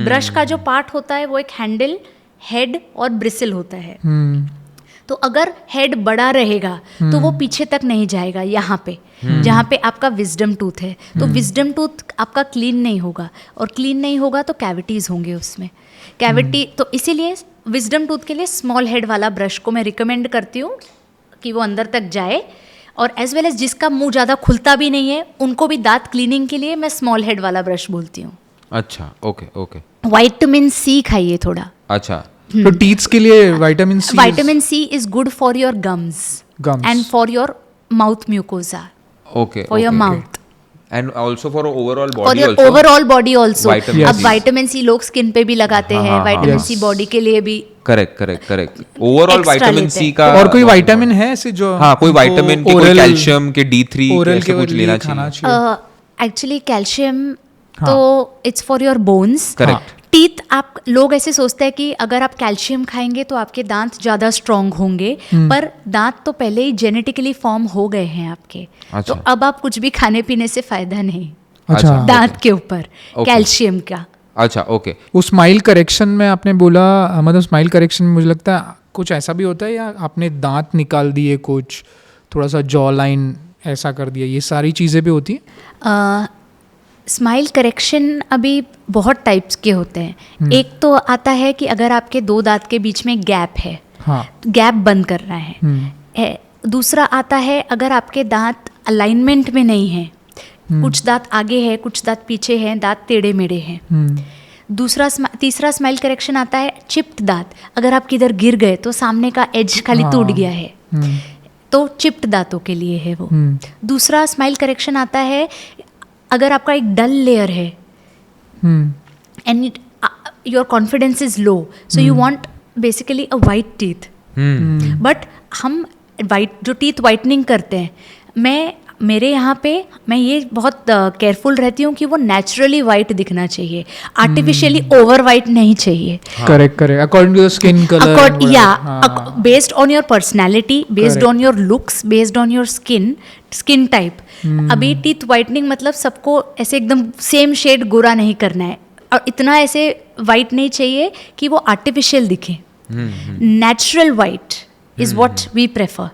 ब्रश का जो पार्ट होता है वो एक हैंडल, हेड और ब्रिसल होता है। तो अगर हेड बड़ा रहेगा तो वो पीछे तक नहीं जाएगा, यहाँ पे जहाँ पे आपका विजडम टूथ है, तो विजडम टूथ आपका क्लीन नहीं होगा, और क्लीन नहीं होगा तो कैविटीज होंगे उसमें। कैविटी, तो इसीलिए विजडम टूथ के लिए स्मॉल हेड वाला ब्रश को मैं रिकमेंड करती हूँ कि वो अंदर तक जाए, और एज वेल एज जिसका मुंह ज़्यादा खुलता भी नहीं है उनको भी दांत क्लीनिंग के लिए मैं स्मॉल हेड वाला ब्रश बोलती हूँ। अच्छा, ओके। विटामिन C खाइए थोड़ा। अच्छा, तो टीथ्स के लिए vitamin C Vitamin C is good for your gums Gums. and for your mouth mucosa, okay for your mouth, and also for overall for body your also overall body also. Vitamin अब C. Vitamin C लोग skin पे भी लगाते हैं, Vitamin Yes. C body के लिए भी. Correct overall Extra vitamin लेते सी हैं. का और कोई विटामिन है ऐसे जो हाँ कोई विटामिन के कोई कैल्शियम के D3 ओरल ऐसे के कुछ लेना खाना चाहिए चाहिए एक्चुअली कैल्शियम तो it's for your bones. Correct teeth, आप लोग ऐसे सोचते हैं कि अगर आप कैल्शियम खाएंगे तो आपके दांत ज़्यादा स्ट्रांग होंगे, पर दांत तो पहले ही जेनेटिकली फॉर्म हो गए हैं आपके. अच्छा. तो अब आप कुछ भी खाने पीने से फ़ायदा नहीं अच्छा दांत के ऊपर कैल्शियम का. अच्छा ओके वो स्माइल करेक्शन में आपने बोला, मतलब स्माइल करेक्शन में मुझे लगता है कुछ ऐसा भी होता है, या आपने दांत निकाल दिए, कुछ थोड़ा सा जॉ लाइन ऐसा कर दिया, ये सारी चीज़ें भी होती हैं? स्माइल करेक्शन अभी बहुत टाइप्स के होते हैं. एक तो आता है कि अगर आपके दो दांत के बीच में गैप है, हाँ गैप बंद करना है. दूसरा आता है अगर आपके दांत अलाइनमेंट में नहीं है, कुछ दांत आगे है कुछ दांत पीछे हैं, दांत टेढ़े मेढ़े हैं. तीसरा स्माइल करेक्शन आता है चिप्ड दांत. अगर आप किधर गिर गए तो सामने का एज खाली टूट गया है, तो चिप्ड दांतों के लिए है वो. दूसरा स्माइल करेक्शन आता है अगर आपका एक डल लेयर है and your confidence is low, so you want basically a white teeth. But हम जो टीथ वाइटनिंग करते हैं, मेरे यहाँ पे मैं ये बहुत केयरफुल रहती हूँ कि वो नेचुरली वाइट दिखना चाहिए, आर्टिफिशियली ओवर वाइट नहीं चाहिए. Correct according to the skin colour, based on your personality, based on your looks, based on your skin type. अभी टीथ वाइटनिंग मतलब सबको ऐसे एकदम सेम शेड गोरा नहीं करना है, और इतना ऐसे वाइट नहीं चाहिए कि वो आर्टिफिशियल दिखे. Natural white is what we prefer.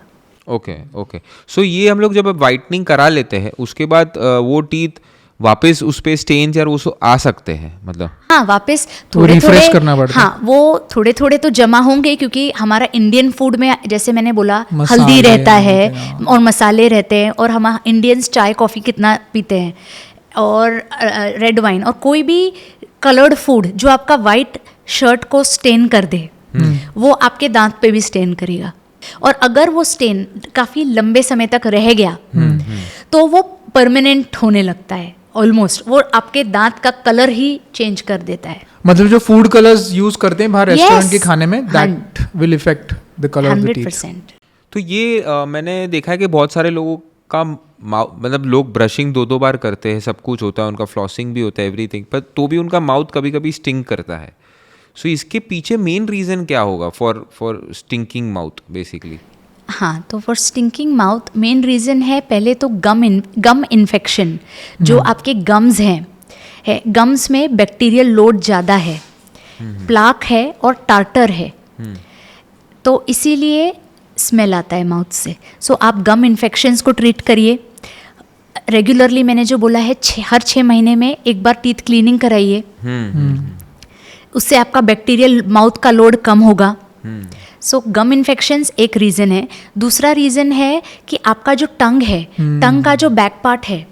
Okay so ये हम लोग जब वाइटनिंग करा लेते हैं उसके बाद वो टीथ वापस उस पे स्टेन्स या वो आ सकते हैं, मतलब हाँ वापस थोड़े रिफ्रेश करना पड़ता है. हाँ वो थोड़े थोड़े तो जमा होंगे, क्योंकि हमारा इंडियन फूड में जैसे मैंने बोला मसाले हल्दी रहता है हैं, और मसाले रहते हैं, और हम इंडियंस चाय कॉफ़ी कितना पीते हैं, और रेड वाइन, और कोई भी कलर्ड फूड जो आपका वाइट शर्ट को स्टेन कर दे वो आपके दांत पे भी स्टेन करेगा. और अगर वो स्टेन काफ़ी लंबे समय तक रह गया तो वो परमानेंट होने लगता है, ऑलमोस्ट वो आपके दांत का कलर ही चेंज कर देता है. मतलब जो फूड कलर्स यूज करते हैं बाहर रेस्टोरेंट के खाने में, हाँ. That will effect the colour of the teeth. 100%. तो ये मैंने देखा है कि बहुत सारे लोगों का मतलब लोग ब्रशिंग 2-2 बार करते हैं, सब कुछ होता है, उनका फ्लॉसिंग भी होता है, एवरीथिंग, पर तो भी उनका माउथ कभी कभी स्टिंग करता है. सो इसके पीछे मेन रीज़न क्या होगा फॉर स्टिंकिंग माउथ बेसिकली? हाँ, तो for stinking mouth main reason है पहले तो गम इन्फेक्शन. जो आपके गम्स हैं गम्स में बैक्टीरियल लोड ज़्यादा है, प्लाक है और टार्टर है, तो इसीलिए स्मेल आता है माउथ से. सो आप गम इन्फेक्शंस को ट्रीट करिए रेगुलरली. मैंने जो बोला है हर 6 महीने में एक बार टीथ क्लीनिंग कराइए, उससे आपका बैक्टीरियल माउथ का लोड कम होगा. सो गम इन्फेक्शंस एक रीज़न है. दूसरा रीज़न है कि आपका जो टंग है, टंग का जो बैक पार्ट है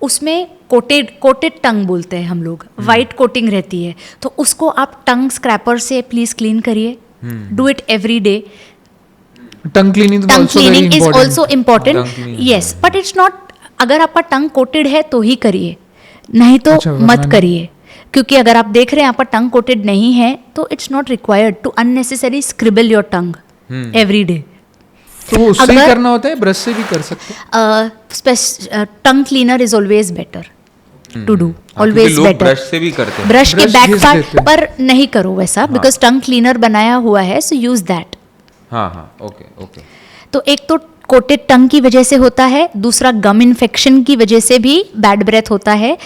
उसमें कोटेड टंग बोलते हैं हम लोग, वाइट कोटिंग रहती है, तो उसको आप टंग स्क्रैपर से प्लीज़ क्लीन करिए. Do it every day. Tongue cleaning is also important, yes, but it's not, अगर आपका टंग कोटेड है तो ही करिए, नहीं तो मत करिए. क्योंकि अगर आप देख रहे हैं आपका टंग कोटेड नहीं है तो it's not required to unnecessary scribble your tongue every day. तो उससे ही करना होता है, ब्रश से भी कर सकते हैं? Tongue cleaner is always better to do, always better. Brush से भी करते हैं, ब्रश के Brush बैक घिस पार्ट देते हैं. पर नहीं करो वैसा, बिकॉज टंग क्लीनर बनाया हुआ है, सो यूज दैट. हाँ ओके. तो एक तो कोटेड टंग की वजह से होता है, दूसरा गम इन्फेक्शन की वजह से भी बैड ब्रेथ होता है,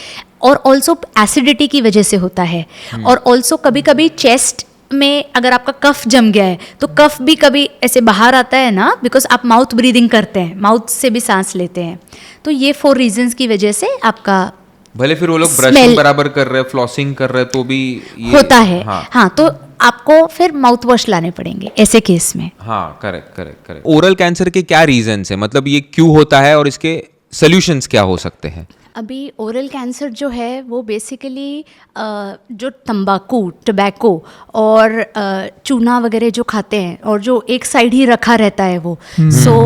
और ऑल्सो एसिडिटी की वजह से होता है, और ऑल्सो कभी कभी चेस्ट में अगर आपका कफ जम गया है तो कफ भी कभी ऐसे बाहर आता है ना, बिकॉज आप माउथ ब्रीदिंग करते हैं, माउथ से भी सांस लेते हैं. तो ये 4 रीजंस की वजह से आपका भले फिर वो लोग ब्रशिंग बराबर कर रहे हैं, फ्लॉसिंग कर रहे हैं, तो भी ये होता है. हाँ, तो आपको फिर माउथ वॉश लाने पड़ेंगे ऐसे केस में. हाँ, करेक्ट. ओरल कैंसर के क्या रीजंस है, मतलब ये क्यों होता है और इसके सॉल्यूशंस क्या हो सकते हैं? अभी ओरल कैंसर जो है वो बेसिकली जो तंबाकू, टबैको और चूना वगैरह जो खाते हैं और जो एक साइड ही रखा रहता है वो, सो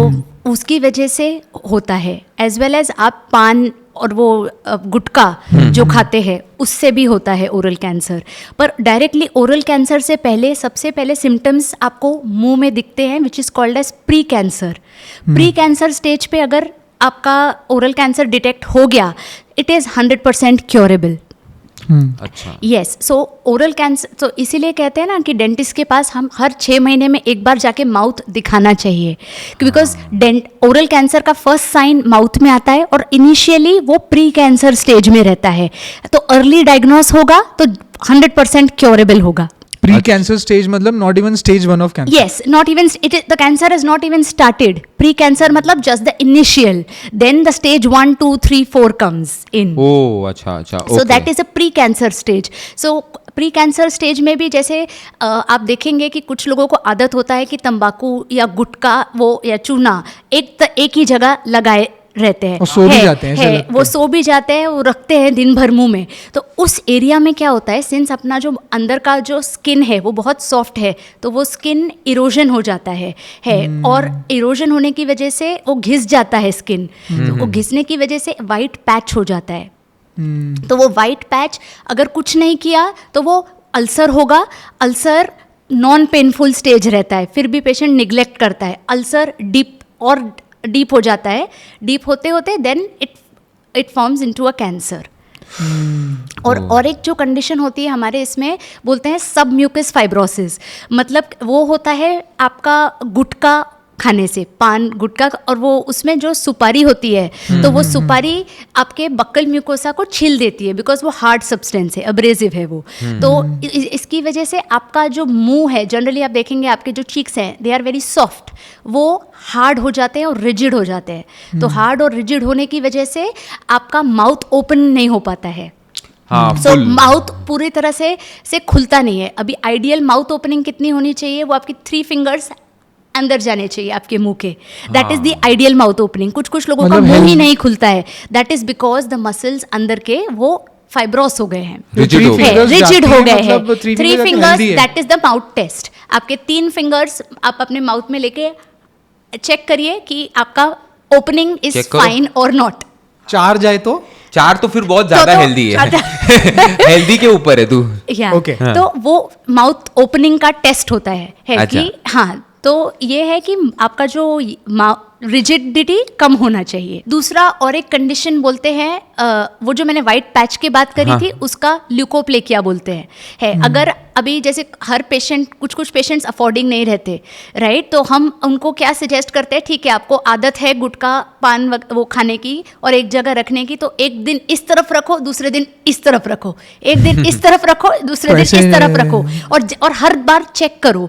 उसकी वजह से होता है, एज वेल एज आप पान और वो गुटखा जो खाते हैं उससे भी होता है ओरल कैंसर। पर डायरेक्टली ओरल कैंसर से पहले सबसे पहले सिम्टम्स आपको मुंह में दिखते हैं, which is called as pre cancer. Pre cancer stage पे अगर आपका ओरल कैंसर डिटेक्ट हो गया, इट इज़ 100% क्योरेबल। अच्छा, यस, सो ओरल कैंसर, तो इसीलिए कहते हैं ना कि डेंटिस्ट के पास हम हर 6 महीने में एक बार जाके माउथ दिखाना चाहिए, बिकॉज ओरल कैंसर का फर्स्ट साइन माउथ में आता है और इनिशियली वो प्री कैंसर स्टेज में रहता है, तो अर्ली डायग्नोस होगा तो 100% क्योरेबल होगा। प्री कैंसर स्टेज मतलब not even stage 1 of cancer? Yes, not even the cancer has not even started. Pre-cancer मतलब just the initial. Then the stage 1, 2, 3, 4 comes in. ओह अच्छा, So that is a pre-cancer stage. So pre-cancer stage में भी जैसे आप देखेंगे कि कुछ लोगों को आदत होता है कि तंबाकू या गुटखा वो या चूना एक ही जगह लगाए रहते हैं, और सो भी जाते हैं, ऐसा लगता वो है। सो भी जाते हैं, वो रखते हैं दिन भर मुंह में। तो उस एरिया में क्या होता है, सिंस अपना जो अंदर का जो स्किन है वो बहुत सॉफ्ट है, तो वो स्किन इरोजन हो जाता है और इरोजन होने की वजह से वो घिस जाता है स्किन, तो वो घिसने की वजह से वाइट पैच हो जाता है। तो वो वाइट पैच अगर कुछ नहीं किया तो वो अल्सर होगा। अल्सर नॉन पेनफुल स्टेज रहता है, फिर भी पेशेंट निग्लेक्ट करता है। अल्सर डीप हो जाता है, डीप होते होते then it forms into a cancer. और एक जो कंडीशन होती है हमारे इसमें बोलते हैं सब म्यूकस फाइब्रोसिस, मतलब वो होता है आपका गुटखा खाने से, पान गुटखा, और वो उसमें जो सुपारी होती है तो वो सुपारी आपके बक्कल म्यूकोसा को छील देती है, बिकॉज वो हार्ड सब्सटेंस है, अब्रेसिव है वो। तो इसकी वजह से आपका जो मुंह है, जनरली आप देखेंगे आपके जो चीक्स हैं दे आर वेरी सॉफ्ट, वो हार्ड हो जाते हैं और रिजिड हो जाते हैं। तो हार्ड और रिजिड होने की वजह से आपका माउथ ओपन नहीं हो पाता है। हाँ, सो माउथ पूरी तरह से खुलता नहीं है। अभी आइडियल माउथ ओपनिंग कितनी होनी चाहिए, वो आपकी 3 फिंगर्स अंदर जाने चाहिए आपके मुंह के, that is the ideal mouth opening. कुछ लोगों का मुंह ही नहीं खुलता है, that is because the muscles अंदर के वो फाइब्रोस हो गए हैं, रिजिड हो गए, रिजिड हो गए हैं। मतलब 3 fingers, that is the mouth test. आपके 3 फिंगर्स आप अपने माउथ में लेके चेक करिए कि आपका ओपनिंग इज फाइन और नॉट। 4 जाए तो 4 तो फिर बहुत ज्यादा हेल्दी है। हेल्दी के ऊपर है तू। Okay. तो वो माउथ ओपनिंग का टेस्ट होता है अच्छा। कि हाँ, तो ये है कि आपका जो रिजिडिटी कम होना चाहिए। दूसरा और एक कंडीशन बोलते हैं, वो जो मैंने वाइट पैच की बात करी थी उसका ल्यूकोप्लेकिया बोलते हैं। अगर अभी जैसे हर पेशेंट, कुछ पेशेंट्स अफोर्डिंग नहीं रहते, राइट, तो हम उनको क्या सजेस्ट करते हैं, ठीक है आपको आदत है गुटखा पान वो खाने की और एक जगह रखने की, तो एक दिन इस तरफ रखो, दूसरे दिन इस तरफ रखो, एक दिन इस तरफ रखो, दूसरे दिन इस तरफ रखो, और हर बार चेक करो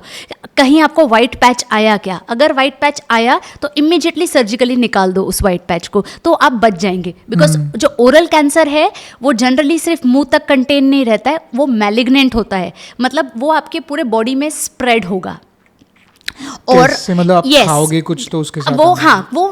कहीं आपको वाइट पैच आया क्या। अगर वाइट पैच आया तो इमीडिएटली सर्जिकली निकाल दो उस वाइट पैच को, तो आप बच जाएंगे। बिकॉज जो ओरल कैंसर है वो जनरली सिर्फ मुंह तक कंटेन नहीं रहता है, वो मैलिग्नेंट होता है, मतलब वो आपके पूरे बॉडी में स्प्रेड होगा। और मतलब आप खाओगे कुछ तो उसके साथ वो, हाँ, वो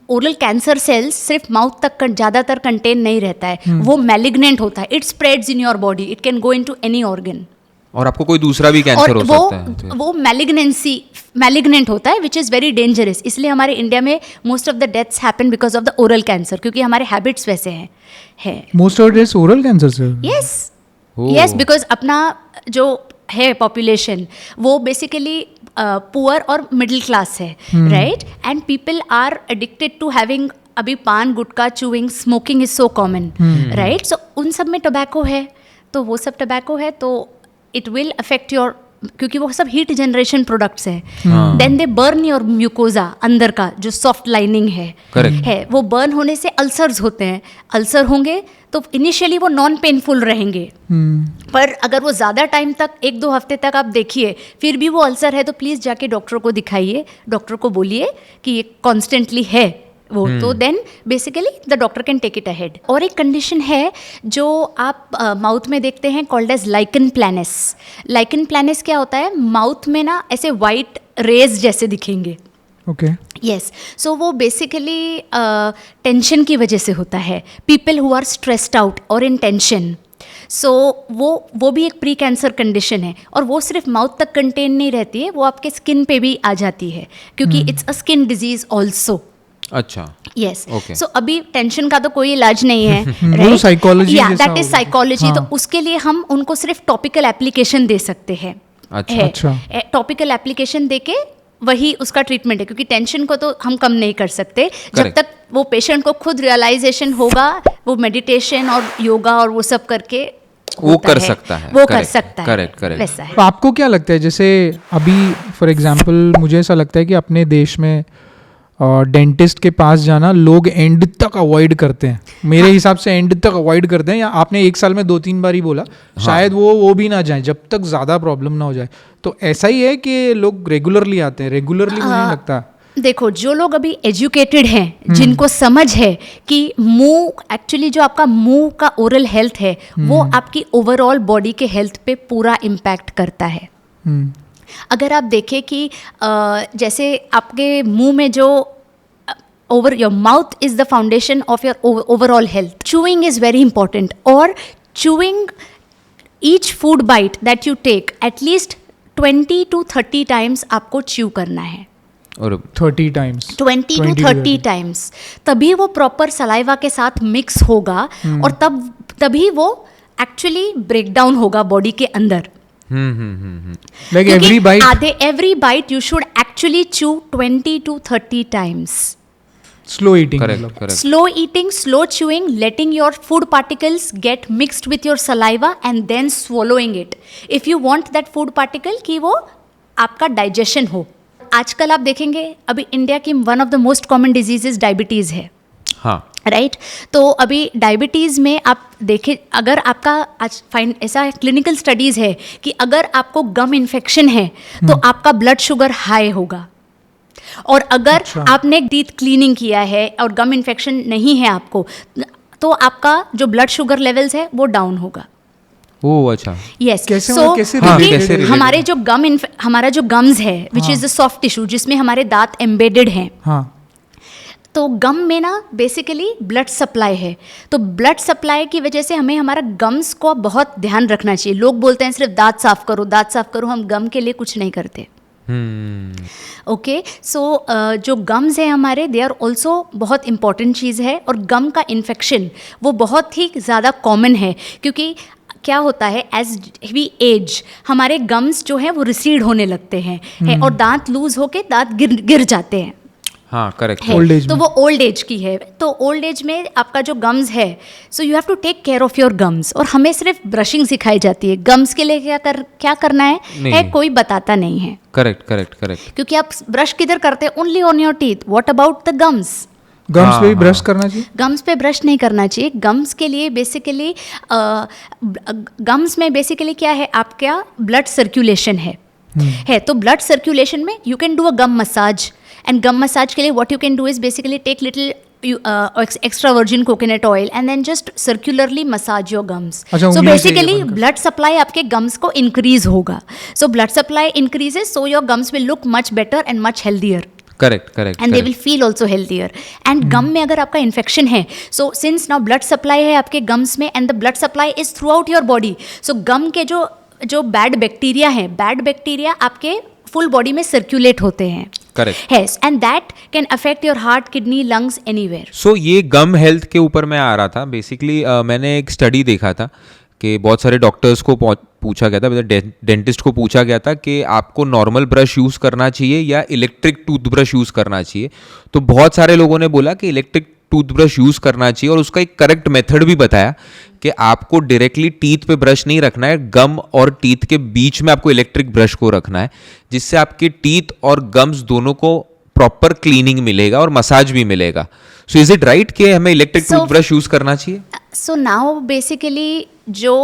ओरल कैंसर सेल्स सिर्फ माउथ तक ज़्यादातर कंटेन नहीं रहता है, वो मैलिग्नेंट होता है, it spreads in your body, it can go into any organ, और आपको कोई दूसरा भी कैंसर हो सकता है। वो मैलिग्नेंट होता है, विच इज़ वेरी डेंजरस। इसलिए हमारे इंडिया में most of the deaths happen because of the oral cancer, क्योंकि हमारे हैबिट्स वैसे हैं। Most of deaths oral cancer से? यस, बिकॉज अपना जो है पॉपुलेशन वो बेसिकली पुअर और मिडिल क्लास है, right, and people are addicted to having, अभी paan gutkha chewing smoking is so common, right, so उन सब में टोबैको है, तो वो सब टोबैको है तो इट विल अफेक्ट योर, क्योंकि वो सब हीट जनरेशन प्रोडक्ट्स हैं, then they burn your mucosa, अंदर का जो सॉफ्ट लाइनिंग है वो बर्न होने से अल्सर्स होते हैं। अल्सर होंगे तो इनिशियली वो नॉन पेनफुल रहेंगे, पर अगर वो ज़्यादा टाइम तक 1-2 हफ्ते तक आप देखिए फिर भी वो अल्सर है, तो प्लीज़ जाके डॉक्टर को दिखाइए, डॉक्टर को बोलिए कि ये कॉन्स्टेंटली है वो, तो then basically the doctor can take it ahead. और एक कंडीशन है जो आप माउथ में देखते हैं, called as lichen planus. Lichen planus क्या होता है, माउथ में ना ऐसे वाइट रेज जैसे दिखेंगे, ओके यस सो वो बेसिकली टेंशन की वजह से होता है. People who are stressed out और इन टेंशन, सो वो भी एक प्री कैंसर कंडीशन है. और वो सिर्फ माउथ तक कंटेन नहीं रहती है, वो आपके स्किन पे भी आ जाती है, क्योंकि it's a skin disease also. अच्छा. Yes Okay. सो अभी टेंशन का तो कोई इलाज नहीं है, वो psychology या जैसा दैट इज होगा. साइकोलॉजी. हाँ. तो उसके लिए हम उनको सिर्फ टॉपिकल एप्लीकेशन दे सकते हैं. अच्छा. टॉपिकल एप्लीकेशन देके वही उसका ट्रीटमेंट है, क्योंकि टेंशन को तो हम कम नहीं कर सकते. जब Correct. तक वो पेशेंट को खुद रियलाइजेशन होगा, वो मेडिटेशन और योगा और वो सब करके वो होता कर है. सकता है. वो कर Correct, सकता है. correct, correct. वैसा है. तो आपको क्या लगता है, जैसे अभी फॉर एग्जांपल मुझे ऐसा लगता है कि अपने देश में डेंटिस्ट के पास जाना लोग एंड तक अवॉइड करते हैं. मेरे हिसाब से एंड तक अवॉइड करते हैं, या आपने एक साल में 2-3 बार ही बोला, शायद वो भी ना जाए जब तक ज़्यादा प्रॉब्लम ना हो जाए. तो ऐसा ही है कि लोग रेगुलरली आते हैं? रेगुलरली मुझे नहीं लगता. देखो, जो लोग अभी एजुकेटेड हैं, जिनको समझ है कि मुंह एक्चुअली जो आपका मुंह का ओरल हेल्थ है वो आपकी ओवरऑल बॉडी के हेल्थ पे पूरा इम्पैक्ट करता है. अगर आप देखें कि जैसे आपके मुंह में जो over your mouth is the foundation of your overall health. Chewing is very important, और chewing each food bite that you take at least 20 to 30 times आपको च्यू करना है. और 30 टाइम्स 20 to 30 टाइम्स, तभी वो प्रॉपर सलाइवा के साथ मिक्स होगा, और तभी वो एक्चुअली ब्रेक डाउन होगा बॉडी के अंदर. Like every bite every bite you should actually chew 20 to 30 times. Slow eating. Correct. Slow eating, slow chewing, letting your food particles get mixed with your saliva and then swallowing it. If you want that food particle कि वो आपका digestion हो. आजकल आप देखेंगे अभी India की one of the most common diseases diabetes है. हाँ. राइट तो अभी डायबिटीज़ में आप देखें, अगर आपका आज फाइन ऐसा क्लिनिकल स्टडीज़ है कि अगर आपको गम इन्फेक्शन है तो आपका ब्लड शुगर हाई होगा, और अगर आपने टीथ क्लीनिंग किया है और गम इन्फेक्शन नहीं है आपको, तो आपका जो ब्लड शुगर लेवल्स है वो डाउन होगा. ओह अच्छा. यस. कैसे सो कैसे related? हमारे जो हमारा जो गम्स है which is the soft tissue जिसमें हमारे दांत एम्बेडेड हैं, हाँ. तो गम में ना बेसिकली ब्लड सप्लाई है. तो ब्लड सप्लाई की वजह से हमें हमारा गम्स को बहुत ध्यान रखना चाहिए. लोग बोलते हैं सिर्फ दांत साफ करो, दांत साफ करो, हम गम के लिए कुछ नहीं करते. ओके सो जो गम्स हैं हमारे, दे आर ऑल्सो बहुत इंपॉर्टेंट चीज़ है. और गम का इन्फेक्शन वो बहुत ही ज़्यादा कॉमन है, क्योंकि क्या होता है एज वी एज हमारे गम्स जो हैं वो रिसीड होने लगते हैं, और दांत लूज होके दांत गिर जाते हैं. हाँ करेक्ट. Old age तो में. वो ओल्ड एज की है. तो ओल्ड एज में आपका जो गम्स है, so you have to take care of your gums. और हमें सिर्फ ब्रशिंग सिखाई जाती है. गम्स के लिए क्या करना है कोई बताता नहीं है. करेक्ट. क्योंकि आप ब्रश किधर करते हैं? Only on your teeth. What about the gums? Gums पे भी ब्रश करना चाहिए? गम्स पे ब्रश नहीं करना चाहिए. गम्स के लिए बेसिकली गम्स में बेसिकली क्या है, आपका ब्लड सर्कुलेशन है. तो ब्लड सर्कुलेशन में you can do a gum massage. And gum massage के लिए what you can do is basically take little extra virgin coconut oil and then just circularly massage your gums. अच्छा, So उंगली से basically ये बनकर. blood supply आपके gums को increase होगा. So blood supply increases, so your gums will look much better and much healthier. Correct. And they will feel also healthier. And gum में अगर आपका infection है, so since now blood supply है आपके gums में and the blood supply is throughout your body, so gum के जो bad bacteria हैं, bad bacteria आपके full body में circulate होते हैं. Correct. Yes, and that can affect your heart, kidney, lungs, anywhere. सो ये गम हेल्थ के ऊपर मैं आ रहा था. बेसिकली मैंने एक स्टडी देखा था कि बहुत सारे डॉक्टर्स को पूछा गया था, मतलब डेंटिस्ट को पूछा गया था कि आपको नॉर्मल ब्रश यूज़ करना चाहिए या इलेक्ट्रिक टूथब्रश यूज़ करना चाहिए. तो बहुत सारे लोगों ने बोला कि इलेक्ट्रिक टूथब्रश यूज़ करना चाहिए, और उसका एक करेक्ट मेथड भी बताया कि आपको डायरेक्टली टीथ पे ब्रश नहीं रखना है, गम और टीथ के बीच में आपको इलेक्ट्रिक ब्रश को रखना है, जिससे आपके टीथ और गम्स दोनों को प्रॉपर क्लीनिंग मिलेगा और मसाज भी मिलेगा. सो इज इट राइट कि हमें इलेक्ट्रिक टूथब्रश यूज़ करना चाहिए? सो नाउ बेसिकली जो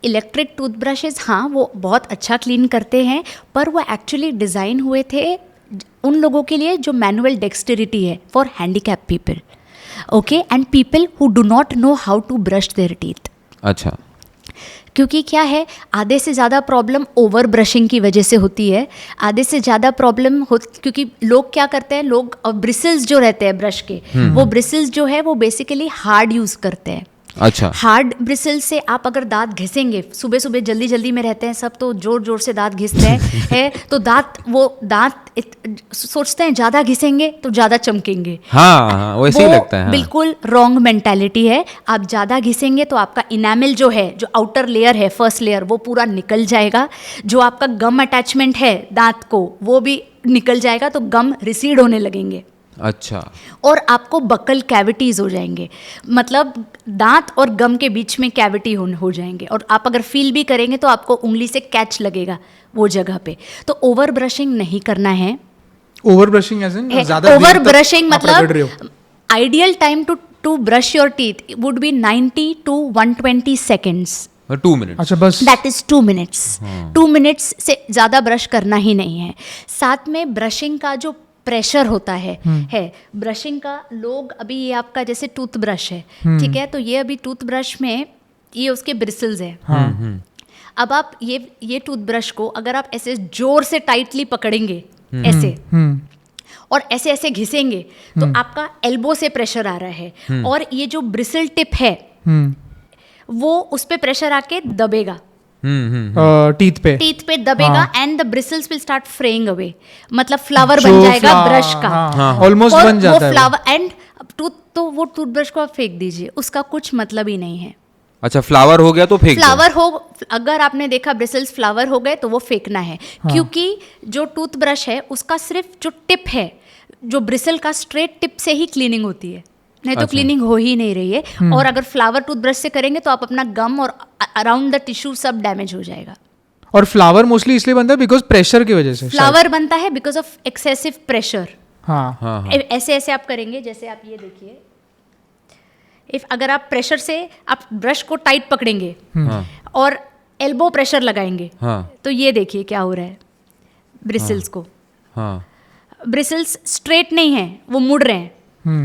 इलेक्ट्रिक टूथब्रशेस, हाँ वो बहुत अच्छा क्लीन करते हैं, पर वो एक्चुअली डिज़ाइन हुए थे उन लोगों के लिए जो मैनुअल डेक्सटेरिटी है, for handicap people. Okay, and people who do not know how to brush their teeth. अच्छा. क्योंकि क्या है, आधे से ज़्यादा प्रॉब्लम ओवर ब्रशिंग की वजह से होती है। आधे से ज़्यादा प्रॉब्लम क्योंकि लोग क्या करते हैं, लोग ब्रिसल्स जो रहते हैं ब्रश के, वो ब्रिसल्स जो है वो बेसिकली हार्ड यूज़ करते हैं। अच्छा, हार्ड ब्रिसल से आप अगर दांत घिसेंगे, सुबह सुबह जल्दी जल्दी में रहते हैं सब, तो जोर जोर से दांत घिसते हैं तो दांत सोचते हैं ज़्यादा घिसेंगे तो ज़्यादा चमकेंगे। हाँ वैसे ही लगता है। हाँ। बिल्कुल रॉन्ग मेंटालिटी है। आप ज़्यादा घिसेंगे तो आपका इनामिल जो है, जो आउटर लेयर है, फर्स्ट लेयर, वो पूरा निकल जाएगा। जो आपका गम अटैचमेंट है दांत को, वो भी निकल जाएगा, तो गम रिसीड होने लगेंगे। अच्छा, और आपको बकल कैविटीज़ हो जाएंगे, मतलब दांत और गम के बीच में कैविटी हो जाएंगे। और आप अगर फील भी करेंगे तो आपको उंगली से कैच लगेगा वो जगह पे। तो ओवर ब्रशिंग नहीं करना है। ओवर ब्रशिंग एज इन ज़्यादा ओवर ब्रशिंग मतलब ideal time to brush your teeth would be 90 to 120 seconds. 2 minute. अच्छा, बस दैट इज 2 मिनट्स। 2 मिनट्स से ज़्यादा ब्रश करना ही नहीं है। साथ में ब्रशिंग का जो प्रेशर होता है ब्रशिंग का, लोग अभी ये आपका जैसे टूथब्रश है, ठीक है, तो ये अभी टूथब्रश में ये उसके ब्रिसल्स है। अब आप ये टूथब्रश को अगर आप ऐसे जोर से टाइटली पकड़ेंगे ऐसे और ऐसे ऐसे घिसेंगे तो आपका एल्बो से प्रेशर आ रहा है और ये जो ब्रिसल टिप है वो उस पे प्रेशर आके दबेगा, टीथ पे दबेगा and the bristles will start fraying away, मतलब फ्लावर बन जाएगा ब्रश का, ऑलमोस्ट बन जाता है वो फ्लावर। एंड तो वो टूथब्रश को आप फेंक दीजिए, उसका कुछ मतलब ही नहीं है। अच्छा, फ्लावर हो गया तो फेंक दो। फ्लावर हो, अगर आपने देखा ब्रिसल्स फ्लावर हो गए तो वो फेंकना है। क्योंकि जो टूथब्रश है उसका सिर्फ जो टिप है, जो ब्रिसल का स्ट्रेट टिप से ही क्लीनिंग होती है, नहीं तो क्लीनिंग हो ही नहीं रही है। और अगर फ्लावर टूथब्रश से करेंगे तो आप अपना गम और अराउंड द टिश्यू सब डैमेज हो जाएगा। और फ्लावर मोस्टली इसलिए बनता है बिकॉज प्रेशर की वजह से। फ्लावर बनता है बिकॉज ऑफ एक्सेसिव प्रेशर। हाँ, ऐसे ऐसे आप करेंगे, जैसे आप ये देखिए, अगर आप प्रेशर से आप ब्रश को टाइट पकड़ेंगे और एल्बो प्रेशर लगाएंगे तो ये देखिए क्या हो रहा है ब्रिसल्स को। ब्रिसल्स स्ट्रेट नहीं है, वो मुड़ रहे हैं।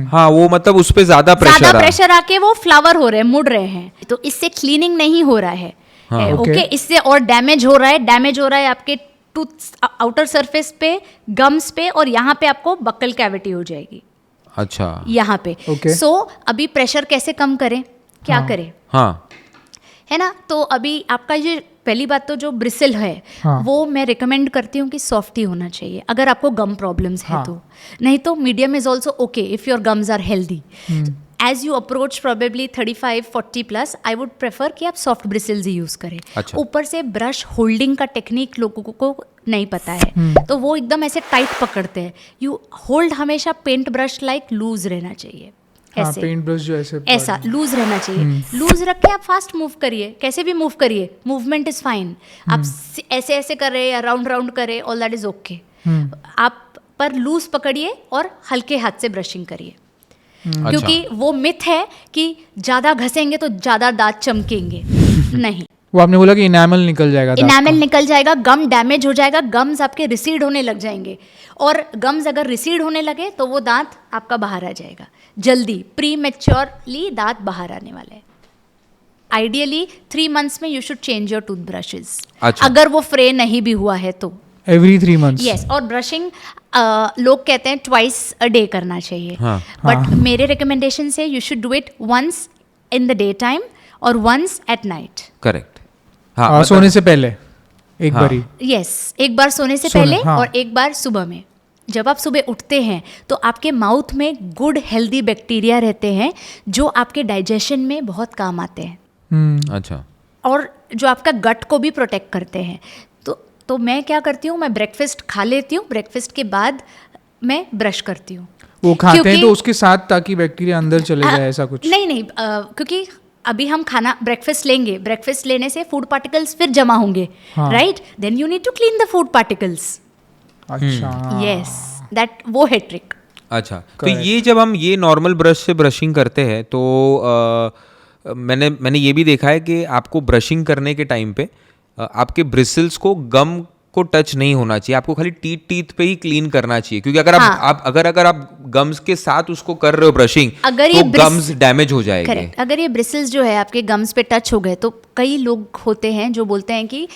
हाँ, वो मतलब उस पे ज्यादा प्रेशर आके वो फ्लावर हो रहे हैं, मुड़ रहे हैं। तो इससे क्लीनिंग नहीं हो रहा है। ओके, इससे और डैमेज हो रहा है आपके टूथ आउटर सरफेस पे, गम्स पे, और यहाँ पे आपको बक्कल कैविटी हो जाएगी। अच्छा, यहाँ पे। सो अभी प्रेशर कैसे कम करें, क्या करें, है ना। तो अभी आपका ये पहली बात तो जो ब्रिसल है वो मैं रिकमेंड करती हूँ कि सॉफ्ट ही होना चाहिए अगर आपको गम प्रॉब्लम्स है तो। नहीं तो medium is also okay if your gums are healthy. As you approach probably 35-40 plus, I would prefer कि आप सॉफ्ट ब्रिसल्स ही यूज़ करें। अच्छा। ऊपर से ब्रश होल्डिंग का टेक्निक लोगों को नहीं पता है तो वो एकदम ऐसे टाइट पकड़ते हैं। यू होल्ड हमेशा पेंट ब्रश लाइक लूज रहना चाहिए, ऐसे पेंट ब्रश जो ऐसा लूज रहना चाहिए। लूज रख के आप फास्ट मूव करिए, कैसे भी मूव करिए, मूवमेंट इज फाइन। आप ऐसे ऐसे कर रहे हैं या राउंड राउंड कर रहे, ऑल दैट इज ओके। आप पर लूज पकड़िए और हल्के हाथ से ब्रशिंग करिए। क्योंकि वो मिथ है कि ज्यादा घसेंगे तो ज्यादा दांत चमकेंगे। नहीं, वो आपने बोला कि इनामल निकल जाएगा, इनामल निकल जाएगा, गम डैमेज हो जाएगा, गम्स आपके रिसीड होने लग जाएंगे। और गम्स अगर रिसीड होने लगे तो वो दांत आपका बाहर आ जाएगा जल्दी, प्री मैच्योरली दांत बाहर आने वाले हैं। आइडियली 3 months में you should change your toothbrushes. अच्छा। अगर वो फ्रे नहीं भी हुआ है तो एवरी 3 months। यस। और ब्रशिंग लोग कहते हैं twice a day करना चाहिए, बट मेरे रिकमेंडेशन से you should do it once in the day time और once at night। करेक्ट। सोने से पहले एक बार ही। यस, एक बार सोने से पहले और एक बार सुबह में। जब आप सुबह उठते हैं तो आपके माउथ में गुड हेल्दी बैक्टीरिया रहते हैं जो आपके डाइजेशन में बहुत काम आते हैं। अच्छा। और जो आपका गट को भी प्रोटेक्ट करते हैं। तो मैं क्या करती हूँ, मैं ब्रेकफास्ट खा लेती हूँ, ब्रेकफास्ट के बाद मैं ब्रश करती हूँ। वो खाते हैं तो उसके साथ ताकि बैक्टीरिया अंदर चले जाए, ऐसा कुछ? नहीं, क्योंकि अभी हम खाना ब्रेकफास्ट लेंगे, ब्रेकफास्ट लेने से फूड पार्टिकल्स फिर जमा होंगे, right? Then you need to clean the food particles. अच्छा, यस, दैट वो है ट्रिक। अच्छा, तो ये जब हम ये नॉर्मल ब्रश से ब्रशिंग करते हैं तो मैंने ये भी देखा है कि आपको ब्रशिंग करने के टाइम पे आपके ब्रिसल्स को गम को टच नहीं होना चाहिए, आपको खाली टीथ पे ही क्लीन करना चाहिए। क्योंकि अगर आप गम्स के साथ उसको कर रहे हो ब्रशिंग, अगर तो ये गम्स डैमेज हो जाएंगे। करेक्ट, अगर ये ब्रिसल्स जो है आपके गम्स पे टच हो गए तो कई लोग होते हैं जो बोलते हैं कि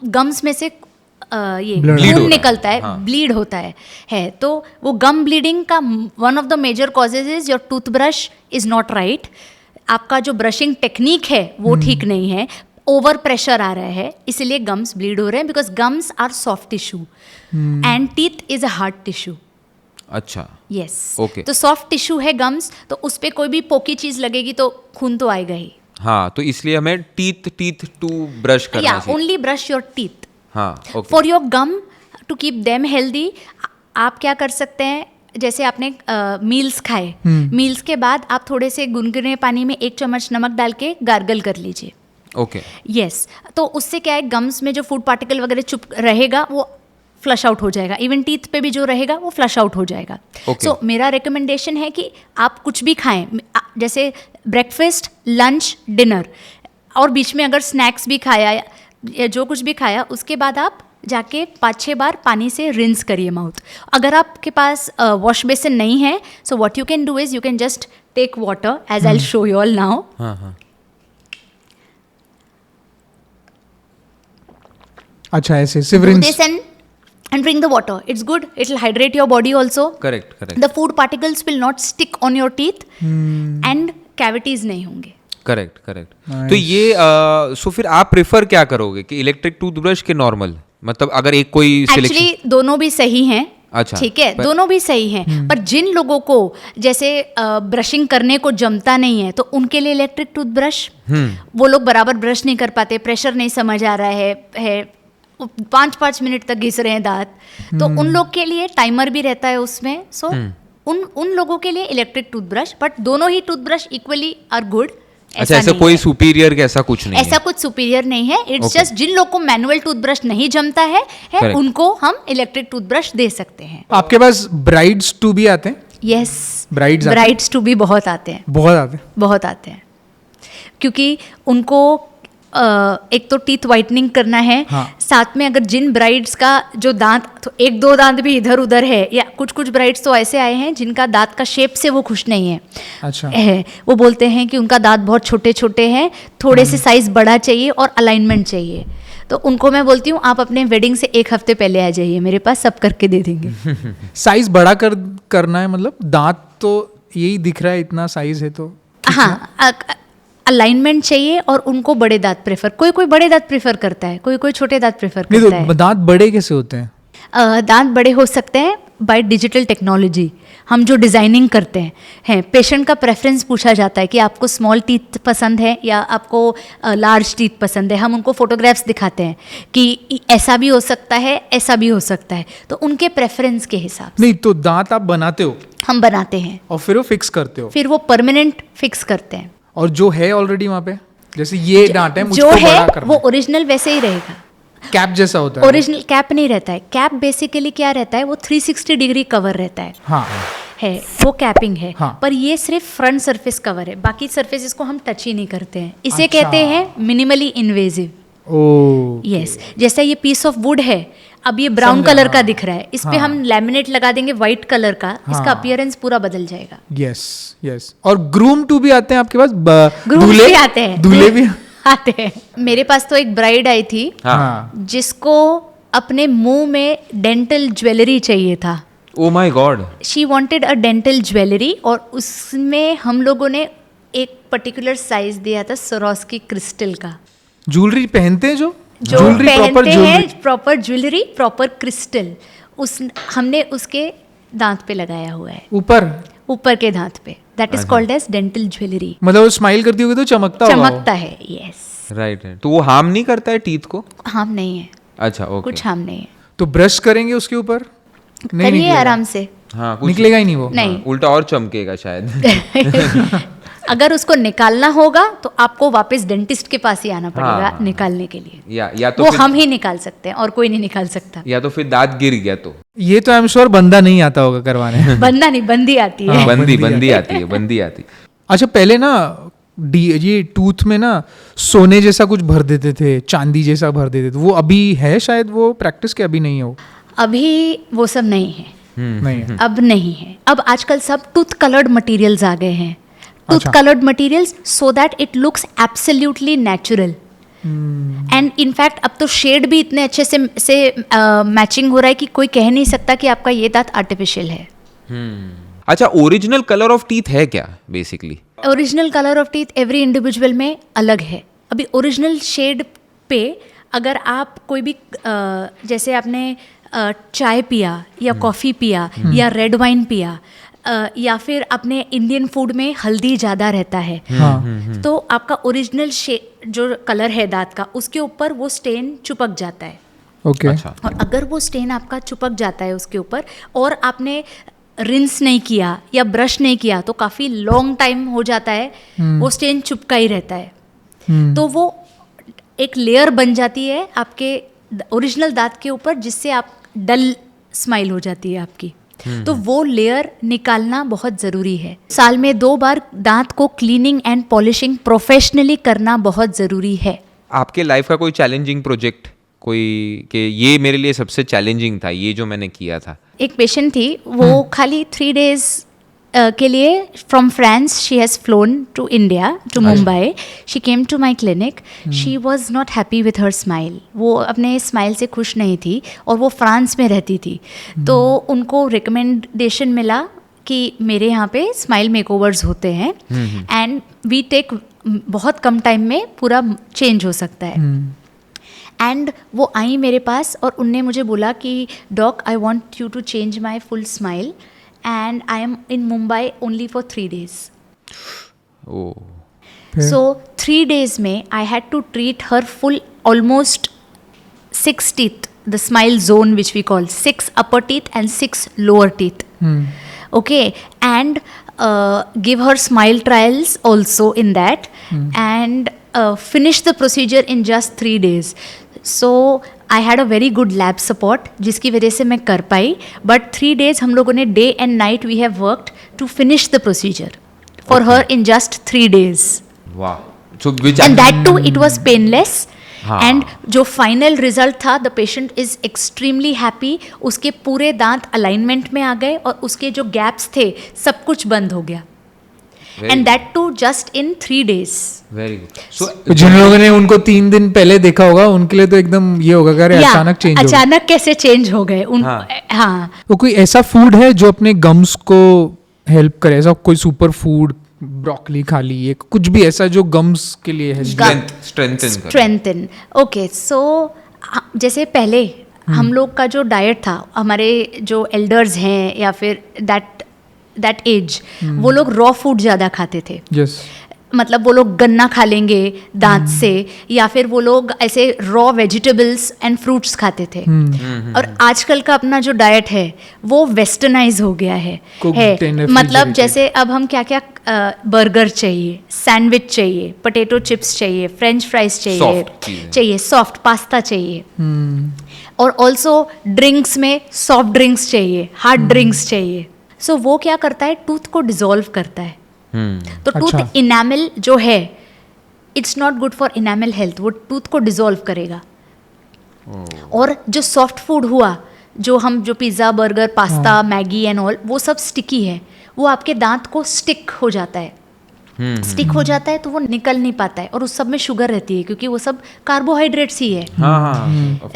गम्स में से ये Blood. Bleed खून हो रहा है, निकलता है, हाँ। ब्लीड होता है तो वो गम ब्लीडिंग का one of the major causes is your toothbrush is not right. आपका जो ब्रशिंग टेक्निक है वो ठीक नहीं है, ओवर प्रेशर आ रहा है, इसलिए गम्स ब्लीड हो रहे हैं, because gums are soft tissue and teeth is a hard tissue. अच्छा, यस, Okay. तो सॉफ्ट टिश्यू है गम्स, तो उस पर कोई भी पोकी चीज लगेगी तो खून तो आएगा ही। हाँ, तो इसलिए हमें टीथ टू ब्रश करना या चाहिए। ओनली ब्रश योर टीथ हाँ, okay. For your gum to keep them healthy. आप क्या कर सकते हैं, जैसे आपने मील्स खाए, मील्स के बाद आप थोड़े से गुनगुने पानी में 1 चम्मच नमक डाल के गार्गल कर लीजिए। ओके, यस, तो उससे क्या है, गम्स में जो फूड पार्टिकल वगैरह चुप रहेगा वो फ्लश आउट हो जाएगा, इवन टीथ पे भी जो रहेगा वो फ्लश आउट हो जाएगा। Okay. सो मेरा रिकमेंडेशन है कि आप कुछ भी खाएं, जैसे ब्रेकफास्ट, लंच, डिनर, और बीच में अगर स्नैक्स भी खाया या जो कुछ भी खाया, उसके बाद आप जाके 5-6 बार पानी से रिंस करिए माउथ। अगर आपके पास वॉश बेसिन नहीं है, so what you can do is you can just take water as I show you all now. हाँ हाँ, अच्छा ऐसे सिवरिंस and drink the water. It's good. It will hydrate your body also. Correct. The food particles will not stick on your teeth and cavities नहीं होंगे। Correct. तो ये सो फिर आप प्रेफर क्या करोगे कि इलेक्ट्रिक टूथब्रश के नॉर्मल, मतलब अगर एक कोई सिलेक्शन? एक्चुअली दोनों भी सही हैं। अच्छा, ठीक है, दोनों भी सही हैं, पर जिन लोगों को जैसे ब्रशिंग करने को जमता नहीं है तो उनके लिए इलेक्ट्रिक टूथब्रश, वो लोग बराबर ब्रश नहीं कर पाते, प्रेशर नहीं समझ आ रहा है 5-5 मिनट तक घिस रहे हैं दांत, तो उन लोग के लिए टाइमर भी रहता है उसमें। सो उन लोगों के लिए इलेक्ट्रिक टूथब्रश, बट दोनों ही टूथब्रश इक्वली आर गुड। अच्छा, ऐसा कोई सुपीरियर का ऐसा कुछ नहीं ऐसा है? कुछ सुपीरियर नहीं है। It's Okay. जस्ट जिन लोग को मैनुअल टूथब्रश नहीं जमता है Correct. उनको हम इलेक्ट्रिक टूथब्रश दे सकते हैं। आपके पास ब्राइड्स टू भी आते हैं? यस, Brides आते हैं? ब्राइड्स टू भी बहुत आते हैं, बहुत आते हैं, क्योंकि उनको एक तो टीथ वाइटनिंग करना है, हाँ. साथ में अगर जिन ब्राइड्स का जो दांत तो 1-2 दांत भी इधर उधर है, या कुछ ब्राइड्स तो ऐसे आए हैं जिनका दांत का शेप से वो खुश नहीं है। अच्छा। है, वो बोलते हैं कि उनका दांत बहुत छोटे छोटे हैं, थोड़े से साइज बड़ा चाहिए और अलाइनमेंट चाहिए। तो उनको मैं बोलती हूँ आप अपने वेडिंग से 1 हफ्ते पहले आ जाइए, मेरे पास सब करके दे देंगे। साइज बड़ा करना है, मतलब दांत तो यही दिख रहा है, इतना साइज है तो हाँ, अलाइनमेंट चाहिए और उनको बड़े दांत प्रेफर, कोई बड़े दांत प्रेफर करता है, कोई छोटे दांत प्रेफर नहीं करता तो दांत बड़े कैसे होते हैं? है। दांत बड़े हो सकते हैं बाय डिजिटल टेक्नोलॉजी। हम जो डिज़ाइनिंग करते हैं, पेशेंट का प्रेफरेंस पूछा जाता है कि आपको स्मॉल टीथ पसंद है या आपको लार्ज टीथ पसंद है। हम उनको फोटोग्राफ्स दिखाते हैं कि ऐसा भी हो सकता है, ऐसा भी हो सकता है, तो उनके प्रेफरेंस के हिसाब से नहीं तो दांत आप बनाते हो हम बनाते हैं, और फिर वो फिक्स करते हो, फिर वो परमानेंट फिक्स करते हैं। और जो है ऑलरेडी वहाँ पे, जैसे ये दांत है, जो मुझको बड़ा है करना वो ओरिजिनल वैसे ही रहेगा, कैप जैसा होता है। ओरिजिनल कैप नहीं रहता है। कैप बेसिकली क्या रहता है, वो 360 डिग्री कवर रहता है, हाँ, वो कैपिंग है। हाँ। पर ये सिर्फ फ्रंट सरफेस कवर है, बाकी सरफेस को हम टच ही नहीं करते हैं। इसे अच्छा। कहते हैं मिनिमली इन्वेजिव। ओ यस, जैसा ये पीस ऑफ वुड है, अब ये ब्राउन समझा, कलर का हाँ। दिख रहा है, इस पे हाँ। हम लैमिनेट लगा देंगे व्हाइट कलर का, इसका हाँ। अपीयरेंस पूरा बदल जाएगा। यस। और ग्रूम टू भी आते हैं आपके पास? ग्रूम भी आते हैं, दूल्हे भी आते हैं। मेरे पास तो एक ब्राइड आई थी हाँ। जिसको अपने मुंह में डेंटल ज्वेलरी चाहिए था। Oh my God. She wanted a dental jewellery, और उसमें हम लोगों ने एक पर्टिकुलर साइज दिया था स्वरोस्की क्रिस्टल का। ज्वेलरी पहनते हैं जो ज्वेलरी proper पहनते jewelry? हैं, प्रॉपर ज्वेलरी, प्रॉपर क्रिस्टल, हमने उसके दांत पे लगाया हुआ है, ऊपर के दांत पे। That is called as dental jewellery. मतलब वो स्माइल करती होगी तो चमकता होगा वो। चमकता है, यस। राइट। तो वो हार्म नहीं करता है टीथ को? हार्म नहीं है, अच्छा, ओके। कुछ हार्म नहीं है। तो ब्रश करेंगे उसके ऊपर? नहीं करिए निकलेगा? आराम से, हाँ, कुछ निकलेगा ही नहीं वो? नहीं। उल्टा और चमकेगा शायद। अगर उसको निकालना होगा तो आपको वापस डेंटिस्ट के पास ही आना पड़ेगा हाँ। निकालने के लिए। या तो वो फिर, हम ही निकाल सकते हैं और कोई नहीं निकाल सकता। या तो फिर दांत गिर गया तो ये तो आई एम श्योर बंदा नहीं आता होगा करवाने। बंदा नहीं, बंदी आती है। हाँ, बंदी आती है। अच्छा, पहले ना ये टूथ में ना सोने जैसा कुछ भर देते थे, चांदी जैसा भर देते थे, वो अभी है शायद वो प्रैक्टिस के? अभी नहीं है वो? अभी वो सब नहीं है। नहीं है। अब नहीं है। अब आजकल सब टूथ कलर्ड मटेरियल्स आ गए हैं, टूथ अच्छा। Coloured materials, so that it looks absolutely natural. And in fact अब तो शेड भी इतने अच्छे से मैचिंग हो रहा है कि कोई कह नहीं सकता कि आपका ये दांत आर्टिफिशियल है। अच्छा, ओरिजिनल कलर ऑफ टीथ है क्या basically? Original colour of teeth every individual में अलग है। अभी ओरिजिनल शेड पे अगर आप कोई भी जैसे आपने चाय पिया या कॉफ़ी पिया या रेड वाइन पिया, या फिर अपने इंडियन फूड में हल्दी ज़्यादा रहता है, हाँ। तो आपका ओरिजिनल जो कलर है दांत का, उसके ऊपर वो स्टेन चिपक जाता है। ओके। अच्छा, और अगर वो स्टेन आपका चिपक जाता है उसके ऊपर और आपने रिंस नहीं किया या ब्रश नहीं किया, तो काफ़ी लॉन्ग टाइम हो जाता है, वो स्टेन चिपका ही रहता है। तो वो एक लेयर बन जाती है आपके ओरिजिनल दांत के ऊपर, जिससे आप डल स्माइल हो जाती है आपकी। तो वो लेयर निकालना बहुत ज़रूरी है। साल में 2 बार दांत को क्लीनिंग एंड पॉलिशिंग प्रोफेशनली करना बहुत ज़रूरी है। आपके लाइफ का कोई चैलेंजिंग प्रोजेक्ट, कोई कि ये मेरे लिए सबसे चैलेंजिंग था, ये जो मैंने किया था? एक पेशेंट थी, वो खाली 3 डेज के लिए from France she has flown to India, to Mumbai. She came to my clinic. She was not happy with her smile. वो अपने स्माइल से खुश नहीं थी और वो फ्रांस में रहती थी। तो उनको रिकमेंडेशन मिला कि मेरे यहाँ पे स्माइल मेकओवर्स होते हैं एंड वी टेक, बहुत कम टाइम में पूरा चेंज हो सकता है। एंड वो आई मेरे पास और उनने मुझे बोला कि doc, I want you to change my full smile and I am in Mumbai only for 3 days. Oh. So 3 days में I had to treat her full almost 6 teeth, the smile zone which we call 6 upper teeth and 6 lower teeth. Okay, and give her smile trials also in that, and finish the procedure in just 3 days. So I had a very good lab support, जिसकी वजह से मैं कर पाई। But 3 days हम लोगों ने day and night we have worked to finish the procedure for her in just 3 days. वाह! So which and that too it was painless. हाँ। एंड जो फाइनल रिजल्ट था, the patient is extremely happy. उसके पूरे दांत alignment में आ गए और उसके जो गैप्स थे सब कुछ बंद हो गया। And that too just in 3 days. Very good. So जिन लोगों ने उनको 3 दिन पहले देखा होगा उनके लिए तो एकदम ये होगा कि अरे या, अचानक चेंज हो गया। अचानक कैसे चेंज हो गए हाँ। हाँ। तो कोई ऐसा फूड है जो अपने गम्स को हेल्प करे, ऐसा कोई सुपर फूड, ब्रोकली खा ली, ये कुछ भी ऐसा जो गम्स के लिए है? स्ट्रेंथन। ओके, सो जैसे पहले हम लोग का जो डाइट था, हमारे जो एल्डर्स हैं या फिर दैट एज, वो लोग रॉ फूड ज़्यादा खाते थे। यस। मतलब वो लोग गन्ना खा लेंगे दांत से, या फिर वो लोग ऐसे रॉ वेजिटेबल्स एंड फ्रूट्स खाते थे। और आजकल का अपना जो डाइट है वो वेस्टर्नाइज हो गया है। मतलब जैसे अब हम क्या क्या बर्गर चाहिए, सैंडविच चाहिए, पोटैटो चिप्स चाहिए, फ्रेंच फ्राइज चाहिए, सॉफ्ट पास्ता चाहिए, और ऑल्सो ड्रिंक्स में सॉफ्ट ड्रिंक्स चाहिए, हार्ड ड्रिंक्स चाहिए। सो वो क्या करता है, टूथ को डिसॉल्व करता है। तो टूथ इनामल जो है, it's not good for enamel health, वो टूथ को डिसॉल्व करेगा। और जो सॉफ्ट फूड हुआ, जो pizza, burger, pasta, Maggi and all, वो सब स्टिकी है, वो आपके दांत को स्टिक हो जाता है। स्टिक हो जाता है तो वो निकल नहीं पाता है, और उस सब में शुगर रहती है क्योंकि वो सब कार्बोहाइड्रेट्स ही है।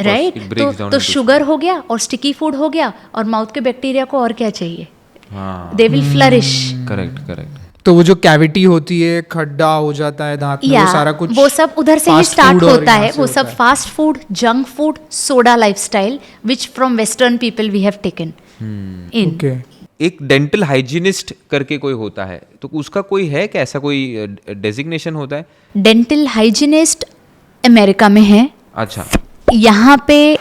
राइट? तो शुगर हो गया और स्टिकी फूड हो गया, और माउथ के बैक्टीरिया को और क्या चाहिए? They will flourish. करेक्ट। तो वो जो कैविटी होती है, खड्डा हो जाता है दांत में, वो सारा कुछ वो सब उधर से ही स्टार्ट होता है। वो सब है। Fast food, junk food, soda lifestyle which from western people we have taken in. Okay. एक डेंटल हाइजीनिस्ट करके कोई होता है, तो उसका कोई है क्या, ऐसा कोई डेजिग्नेशन होता है? डेंटल हाइजीनिस्ट अमेरिका में है। अच्छा। यहाँ पे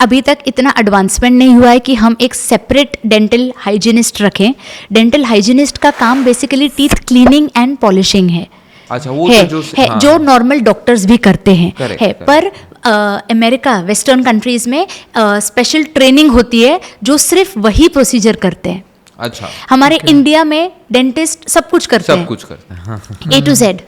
अभी तक इतना एडवांसमेंट नहीं हुआ है कि हम एक सेपरेट डेंटल हाइजीनिस्ट रखें। डेंटल हाइजीनिस्ट का काम basically teeth cleaning and polishing है। अच्छा, वो है, तो है, जो नॉर्मल डॉक्टर्स भी करते हैं। Correct. पर अमेरिका, वेस्टर्न कंट्रीज में स्पेशल ट्रेनिंग होती है जो सिर्फ वही प्रोसीजर करते हैं। अच्छा। हमारे इंडिया में डेंटिस्ट सब कुछ करते हैं, सब कुछ करते हैं। A to Z।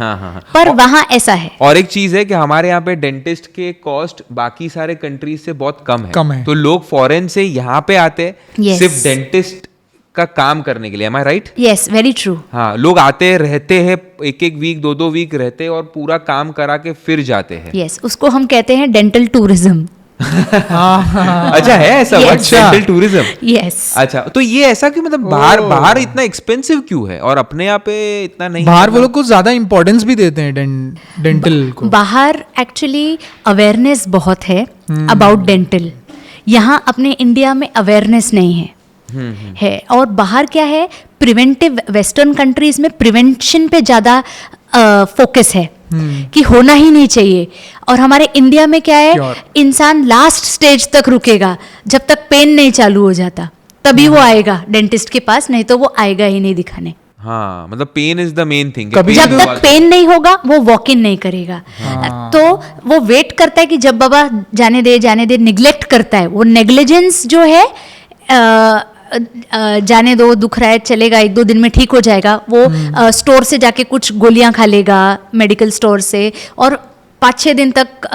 हाँ हाँ हाँ। पर वहाँ ऐसा है। और एक चीज है कि हमारे यहाँ पे डेंटिस्ट के कॉस्ट बाकी सारे कंट्रीज से बहुत कम है। तो लोग फॉरेन से यहाँ पे आते हैं Yes. सिर्फ डेंटिस्ट का काम करने के लिए। एम आई राइट? Yes, very true. हाँ, लोग आते रहते हैं, एक वीक 2 वीक रहते हैं और पूरा काम करा के फिर जाते हैं। यस, उसको हम कहते हैं डेंटल टूरिज्म। अच्छा है ऐसा word, Yes. Dental tourism? Yes. अच्छा, तो ये ऐसा कि मतलब बाहर इतना एक्सपेंसिव क्यों है और अपने यहाँ पे इतना नहीं? बाहर वो लोग कुछ ज्यादा इंपॉर्टेंस भी देते हैं डेंटल को। बाहर एक्चुअली अवेयरनेस बहुत है अबाउट डेंटल। यहाँ अपने इंडिया में अवेयरनेस नहीं है। और बाहर क्या है, प्रिवेंटिव, वेस्टर्न कंट्रीज में प्रिवेंशन पे ज़्यादा फोकस है कि होना ही नहीं चाहिए। और हमारे इंडिया में क्या है, Sure. इंसान लास्ट स्टेज तक रुकेगा जब तक पेन नहीं चालू हो जाता, तभी वो आएगा डेंटिस्ट के पास, नहीं तो वो आएगा ही नहीं दिखाने। हाँ, मतलब pain is the main thing. कभी जब तक पेन नहीं होगा वो वॉक इन नहीं करेगा। तो वो वेट करता है कि जब बाबा जाने दे, निग्लेक्ट करता है। वो नेग्लिजेंस जो है, जाने दो, दुख रहा है, चलेगा, 1-2 दिन में ठीक हो जाएगा। वो स्टोर से जाके कुछ गोलियां खा लेगा मेडिकल स्टोर से, और 5-6 दिन तक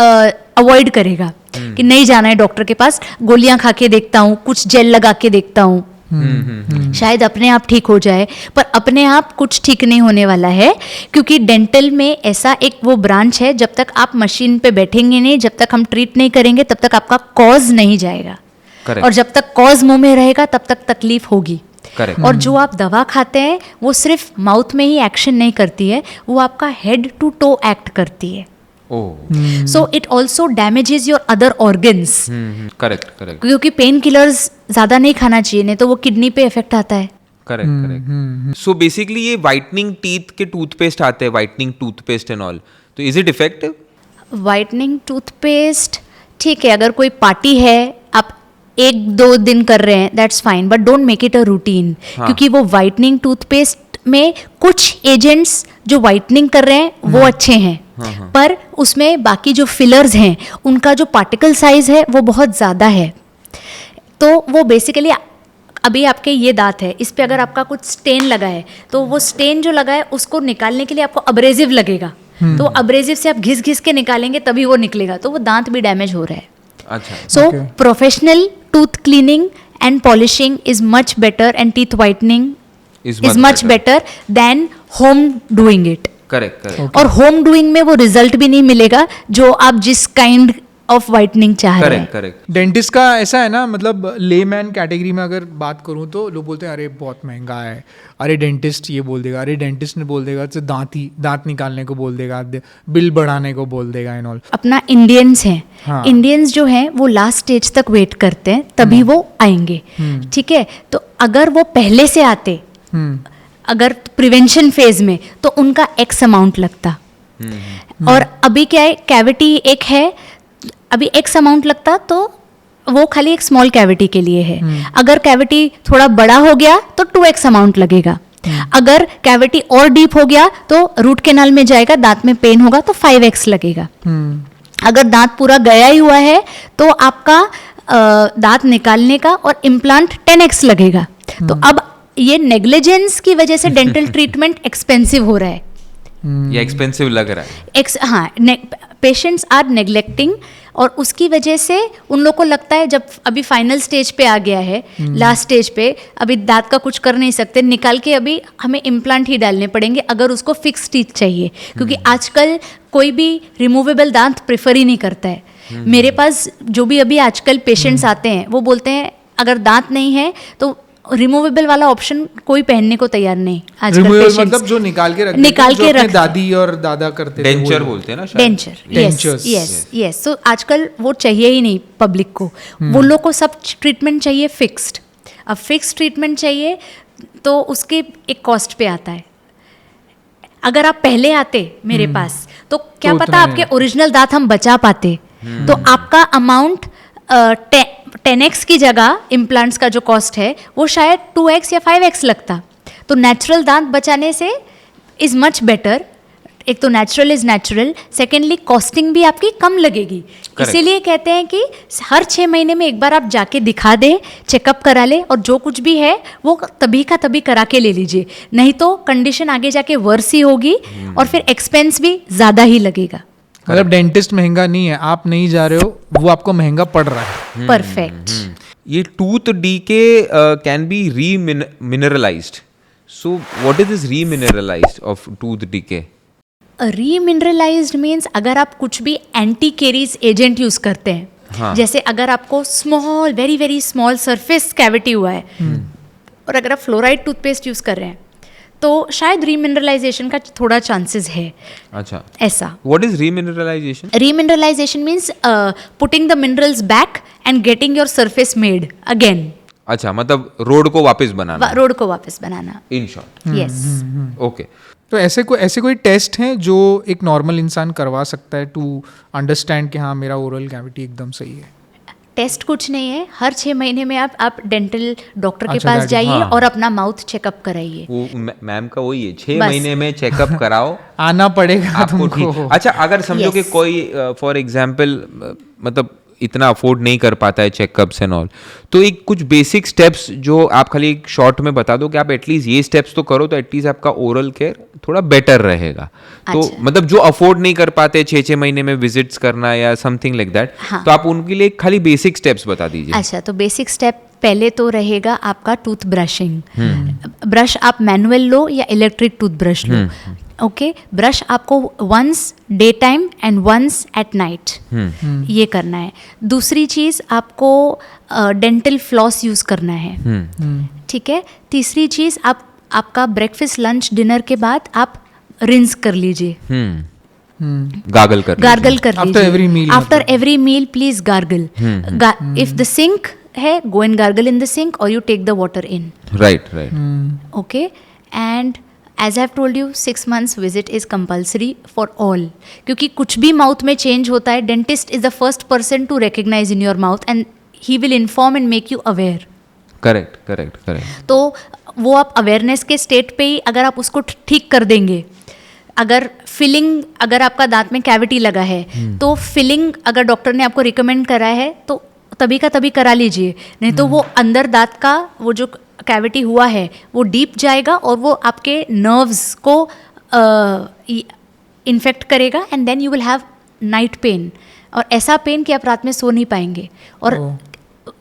अवॉइड करेगा कि नहीं जाना है डॉक्टर के पास, गोलियां खा के देखता हूँ, कुछ जेल लगा के देखता हूँ, शायद अपने आप ठीक हो जाए। पर अपने आप कुछ ठीक नहीं होने वाला है, क्योंकि डेंटल में ऐसा एक वो ब्रांच है, जब तक आप मशीन पे बैठेंगे नहीं, जब तक हम ट्रीट नहीं करेंगे, तब तक आपका कॉज नहीं जाएगा। Correct. और जब तक कॉज मुंह में रहेगा तब तक तकलीफ होगी। Correct. और जो आप दवा खाते हैं वो सिर्फ माउथ में ही एक्शन नहीं करती है, वो आपका हेड टू टो एक्ट करती है। So it also damages your other organs. Correct. क्योंकि पेन किलर्स ज्यादा नहीं खाना चाहिए, नहीं तो वो किडनी पे इफेक्ट आता है। करेक्ट। सो बेसिकली ये वाइटनिंग टीथ के टूथपेस्ट आते हैं, वाइटनिंग टूथपेस्ट एंड ऑल, तो is it effective? Whitening toothpaste ठीक है, अगर कोई पार्टी है, आप 1-2 दिन कर रहे हैं, that's fine, but don't make it a routine. क्योंकि वो वाइटनिंग टूथपेस्ट में कुछ एजेंट्स जो वाइटनिंग कर रहे हैं वो अच्छे हैं, पर उसमें बाकी जो फिलर्स हैं उनका जो पार्टिकल साइज है वो बहुत ज़्यादा है। तो वो बेसिकली, अभी आपके ये दांत है, इस पे अगर आपका कुछ स्टेन लगा है, तो वो स्टेन जो लगा है उसको निकालने के लिए आपको अब्रेजिव लगेगा। तो अब्रेजिव से आप घिस के निकालेंगे तभी वो निकलेगा, तो वो दांत भी डैमेज हो रहा है। अच्छा। So professional tooth cleaning and polishing is much better, and teeth whitening is much better than home doing it. Correct. और होम डूइंग में वो रिजल्ट भी नहीं मिलेगा जो आप जिस काइंड ऑफ वाइटनिंग चाह रहे हैं। करेक्ट। डेंटिस्ट का ऐसा है ना, मतलब लेमैन कैटेगरी में अगर बात करूँ तो लोग बोलते हैं अरे बहुत महंगा है, अरे डेंटिस्ट ये बोल देगा, अरे डेंटिस्ट ने बोल देगा तो दांत निकालने को बोल देगा, बिल बढ़ाने को बोल देगा एंड ऑल। अपना इंडियंस हैं, हाँ। इंडियंस जो हैं वो लास्ट स्टेज तक वेट करते हैं, तभी वो आएंगे। ठीक है, तो अगर वो पहले से आते, अगर प्रिवेंशन फेज में, तो उनका एक्स अमाउंट लगता। और अभी क्या है, कैविटी एक है, अभी एक्स अमाउंट लगता, तो वो खाली एक स्मॉल कैविटी के लिए है। अगर कैविटी थोड़ा बड़ा हो गया तो 2x अमाउंट लगेगा। अगर कैविटी और डीप हो गया तो रूट कैनाल में जाएगा, दांत में पेन होगा तो 5x लगेगा। अगर दांत पूरा गया ही हुआ है तो आपका दांत निकालने का और इम्प्लांट 10x लगेगा। तो अब ये नेग्लिजेंस की वजह से डेंटल ट्रीटमेंट एक्सपेंसिव हो रहा है, या एक्सपेंसिव लग रहा है। हाँ, पेशेंट्स आर नेग्लेक्टिंग, और उसकी वजह से उन लोग को लगता है, जब अभी फाइनल स्टेज पे आ गया है, लास्ट स्टेज पे, अभी दांत का कुछ कर नहीं सकते, निकाल के अभी हमें इम्प्लांट ही डालने पड़ेंगे अगर उसको फिक्स टीथ चाहिए। क्योंकि आजकल कोई भी रिमूवेबल दांत प्रेफर ही नहीं करता है। मेरे पास जो भी अभी आजकल पेशेंट्स आते हैं वो बोलते हैं अगर दांत नहीं है तो रिमूवेबल वाला ऑप्शन कोई पहनने को तैयार नहीं आजकल पेशेंट्स। मतलब जो निकाल के रख दादी और दादा करते थे, डेंचर बोलते हैं ना शायद। Denture, yes. तो आजकल वो चाहिए ही नहीं पब्लिक को, वो लोग को सब ट्रीटमेंट चाहिए फिक्स्ड। अब फिक्स ट्रीटमेंट चाहिए तो उसके एक कॉस्ट पे आता है। अगर आप पहले आते मेरे पास तो क्या पता आपके ओरिजिनल दांत हम बचा पाते, तो आपका अमाउंट 10x की जगह इम्प्लांट्स का जो कॉस्ट है वो शायद 2x या 5x लगता। तो नेचुरल दांत बचाने से इज मच बेटर एक तो natural is natural, secondly costing भी आपकी कम लगेगी। इसीलिए कहते हैं कि हर 6 महीने में एक बार आप जाके दिखा दे, चेकअप करा ले, और जो कुछ भी है वो तभी का तभी करा के ले लीजिए, नहीं तो कंडीशन आगे जाके वर्स ही होगी और फिर एक्सपेंस भी ज़्यादा ही लगेगा। मतलब डेंटिस्ट महंगा नहीं है, आप नहीं जा रहे हो, वो आपको महंगा पड़ रहा है। परफेक्ट। ये tooth decay can be remineralised, so what is this remineralised of tooth decay? Remineralised means अगर आप कुछ भी एंटी केरीज एजेंट यूज करते हैं, हाँ. जैसे अगर आपको small very very small surface cavity हुआ है और अगर आप फ्लोराइड टूथपेस्ट यूज कर रहे हैं तो शायद रीमिनरलाइजेशन का थोड़ा चांसेस है। अच्छा, ऐसा। What is remineralisation? Remineralisation means putting the minerals back and getting your surface made again. अच्छा, मतलब रोड को वापस बनाना, रोड को वापस बनाना, इन शॉर्ट। यस। ओके, तो ऐसे कोई टेस्ट हैं जो एक नॉर्मल इंसान करवा सकता है टू अंडरस्टैंड कि हाँ मेरा ओरल कैविटी एकदम सही है? टेस्ट कुछ नहीं है, हर 6 महीने में आप डेंटल डॉक्टर के अच्छा, पास that is- जाइए हाँ. और अपना माउथ चेकअप कराइए। वो मैम का वही है, 6 बस। महीने में चेकअप कराओ, आना पड़ेगा आपको तुमको। ठीक। अच्छा, अगर समझो कि Yes. कोई फॉर एग्जाम्पल मतलब इतना अफोर्ड नहीं कर पाता है चेकअप्स एंड ऑल, तो एक कुछ बेसिक स्टेप्स जो आप खाली एक शॉर्ट में बता दो कि आप एटलीस्ट ये स्टेप्स तो करो, तो एटलीस्ट आपका ओरल केयर थोड़ा बेटर रहेगा। तो अच्छा। मतलब जो अफोर्ड नहीं कर पाते 6-6 महीने में विजिट्स करना या समथिंग लाइक दैट, हाँ। तो आप उनके लिए खाली बेसिक स्टेप्स बता दीजिए। अच्छा, तो बेसिक स्टेप पहले तो रहेगा आपका टूथ ब्रशिंग। ब्रश आप मैनुअल लो या इलेक्ट्रिक टूथ ब्रश लो। ओके, ब्रश आपको once day time and once at night ये करना है। दूसरी चीज़ आपको डेंटल फ्लॉस यूज़ करना है, ठीक है। तीसरी चीज़ आपका ब्रेकफास्ट लंच डिनर के बाद आप रिंस कर लीजिए, गार्गल कर गार्गल कर After लीजिए। every meal after every meal please gargle. If the sink है, go and gargle in the sink और you take the water in. Right. Okay, and as I have told you 6 months visit is compulsory for all, क्योंकि कुछ भी mouth में change होता है, dentist is the first person to recognise in your mouth and he will inform and make you aware. Correct. तो वो आप awareness के स्टेट पे ही अगर आप उसको ठीक कर देंगे, अगर फिलिंग, अगर आपका दांत में कैविटी लगा है तो फिलिंग अगर डॉक्टर ने आपको रिकमेंड करा है तो तभी का तभी करा लीजिए, नहीं तो वो अंदर दांत का वो जो कैविटी हुआ है वो डीप जाएगा और वो आपके नर्व्स को इन्फेक्ट करेगा and then you will have night pain, और ऐसा पेन कि आप रात में सो नहीं पाएंगे। और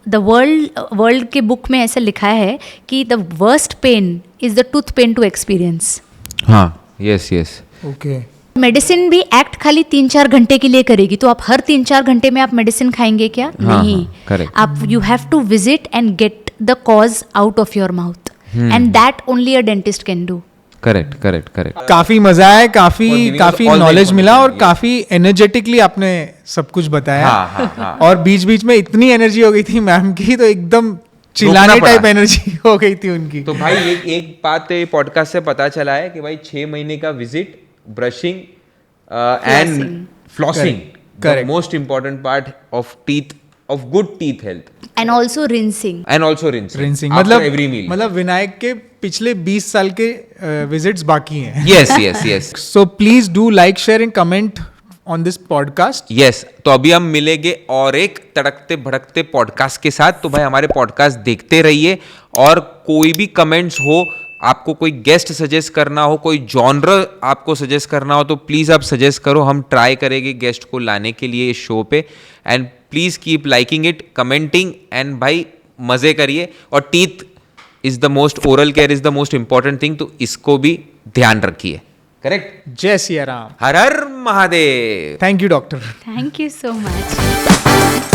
द वर्ल्ड के बुक में ऐसा लिखा है कि the worst pain is the tooth pain to experience. हाँ, यस। ओके। मेडिसिन भी एक्ट खाली 3-4 घंटे के लिए करेगी, तो आप हर 3-4 घंटे में आप मेडिसिन खाएंगे क्या? हाँ, नहीं। correct. आप you have to visit and get the cause out of your mouth and that only a dentist can do. Correct. काफी मजा आया, For काफी giving us काफी all the नॉलेज मिला और information, काफी एनर्जेटिकली आपने सब कुछ बताया। हाँ। और बीच बीच में इतनी एनर्जी हो गई थी मैम की, तो एकदम चिल्लाने पड़ा। टाइप एनर्जी हो गई थी उनकी। तो भाई एक बात तो ये पॉडकास्ट से पता चला है कि भाई 6 महीने का visit, brushing and flossing, Correct. Most important part of teeth, of good teeth health, and also rinsing. And also rinsing मतलब एवरी मील। मतलब विनायक के पिछले 20 साल के विजिट्स बाकी हैं। Yes. So please do like, share and comment on this podcast. Yes, तो अभी हम मिलेंगे और एक तड़कते भड़कते पॉडकास्ट के साथ। तो भाई हमारे पॉडकास्ट देखते रहिए, और कोई भी कमेंट्स हो, आपको कोई गेस्ट सजेस्ट करना हो, कोई जॉनर आपको सजेस्ट करना हो, तो प्लीज़ आप सजेस्ट करो, हम ट्राई करेंगे गेस्ट को लाने के लिए इस शो पे। And please keep liking it, commenting, and भाई मज़े करिए। और teeth is the most, oral care is the most important thing, तो इसको भी ध्यान रखिए। करेक्ट। जय सिया राम। हर हर Mahadev. Thank you doctor. Thank you so much.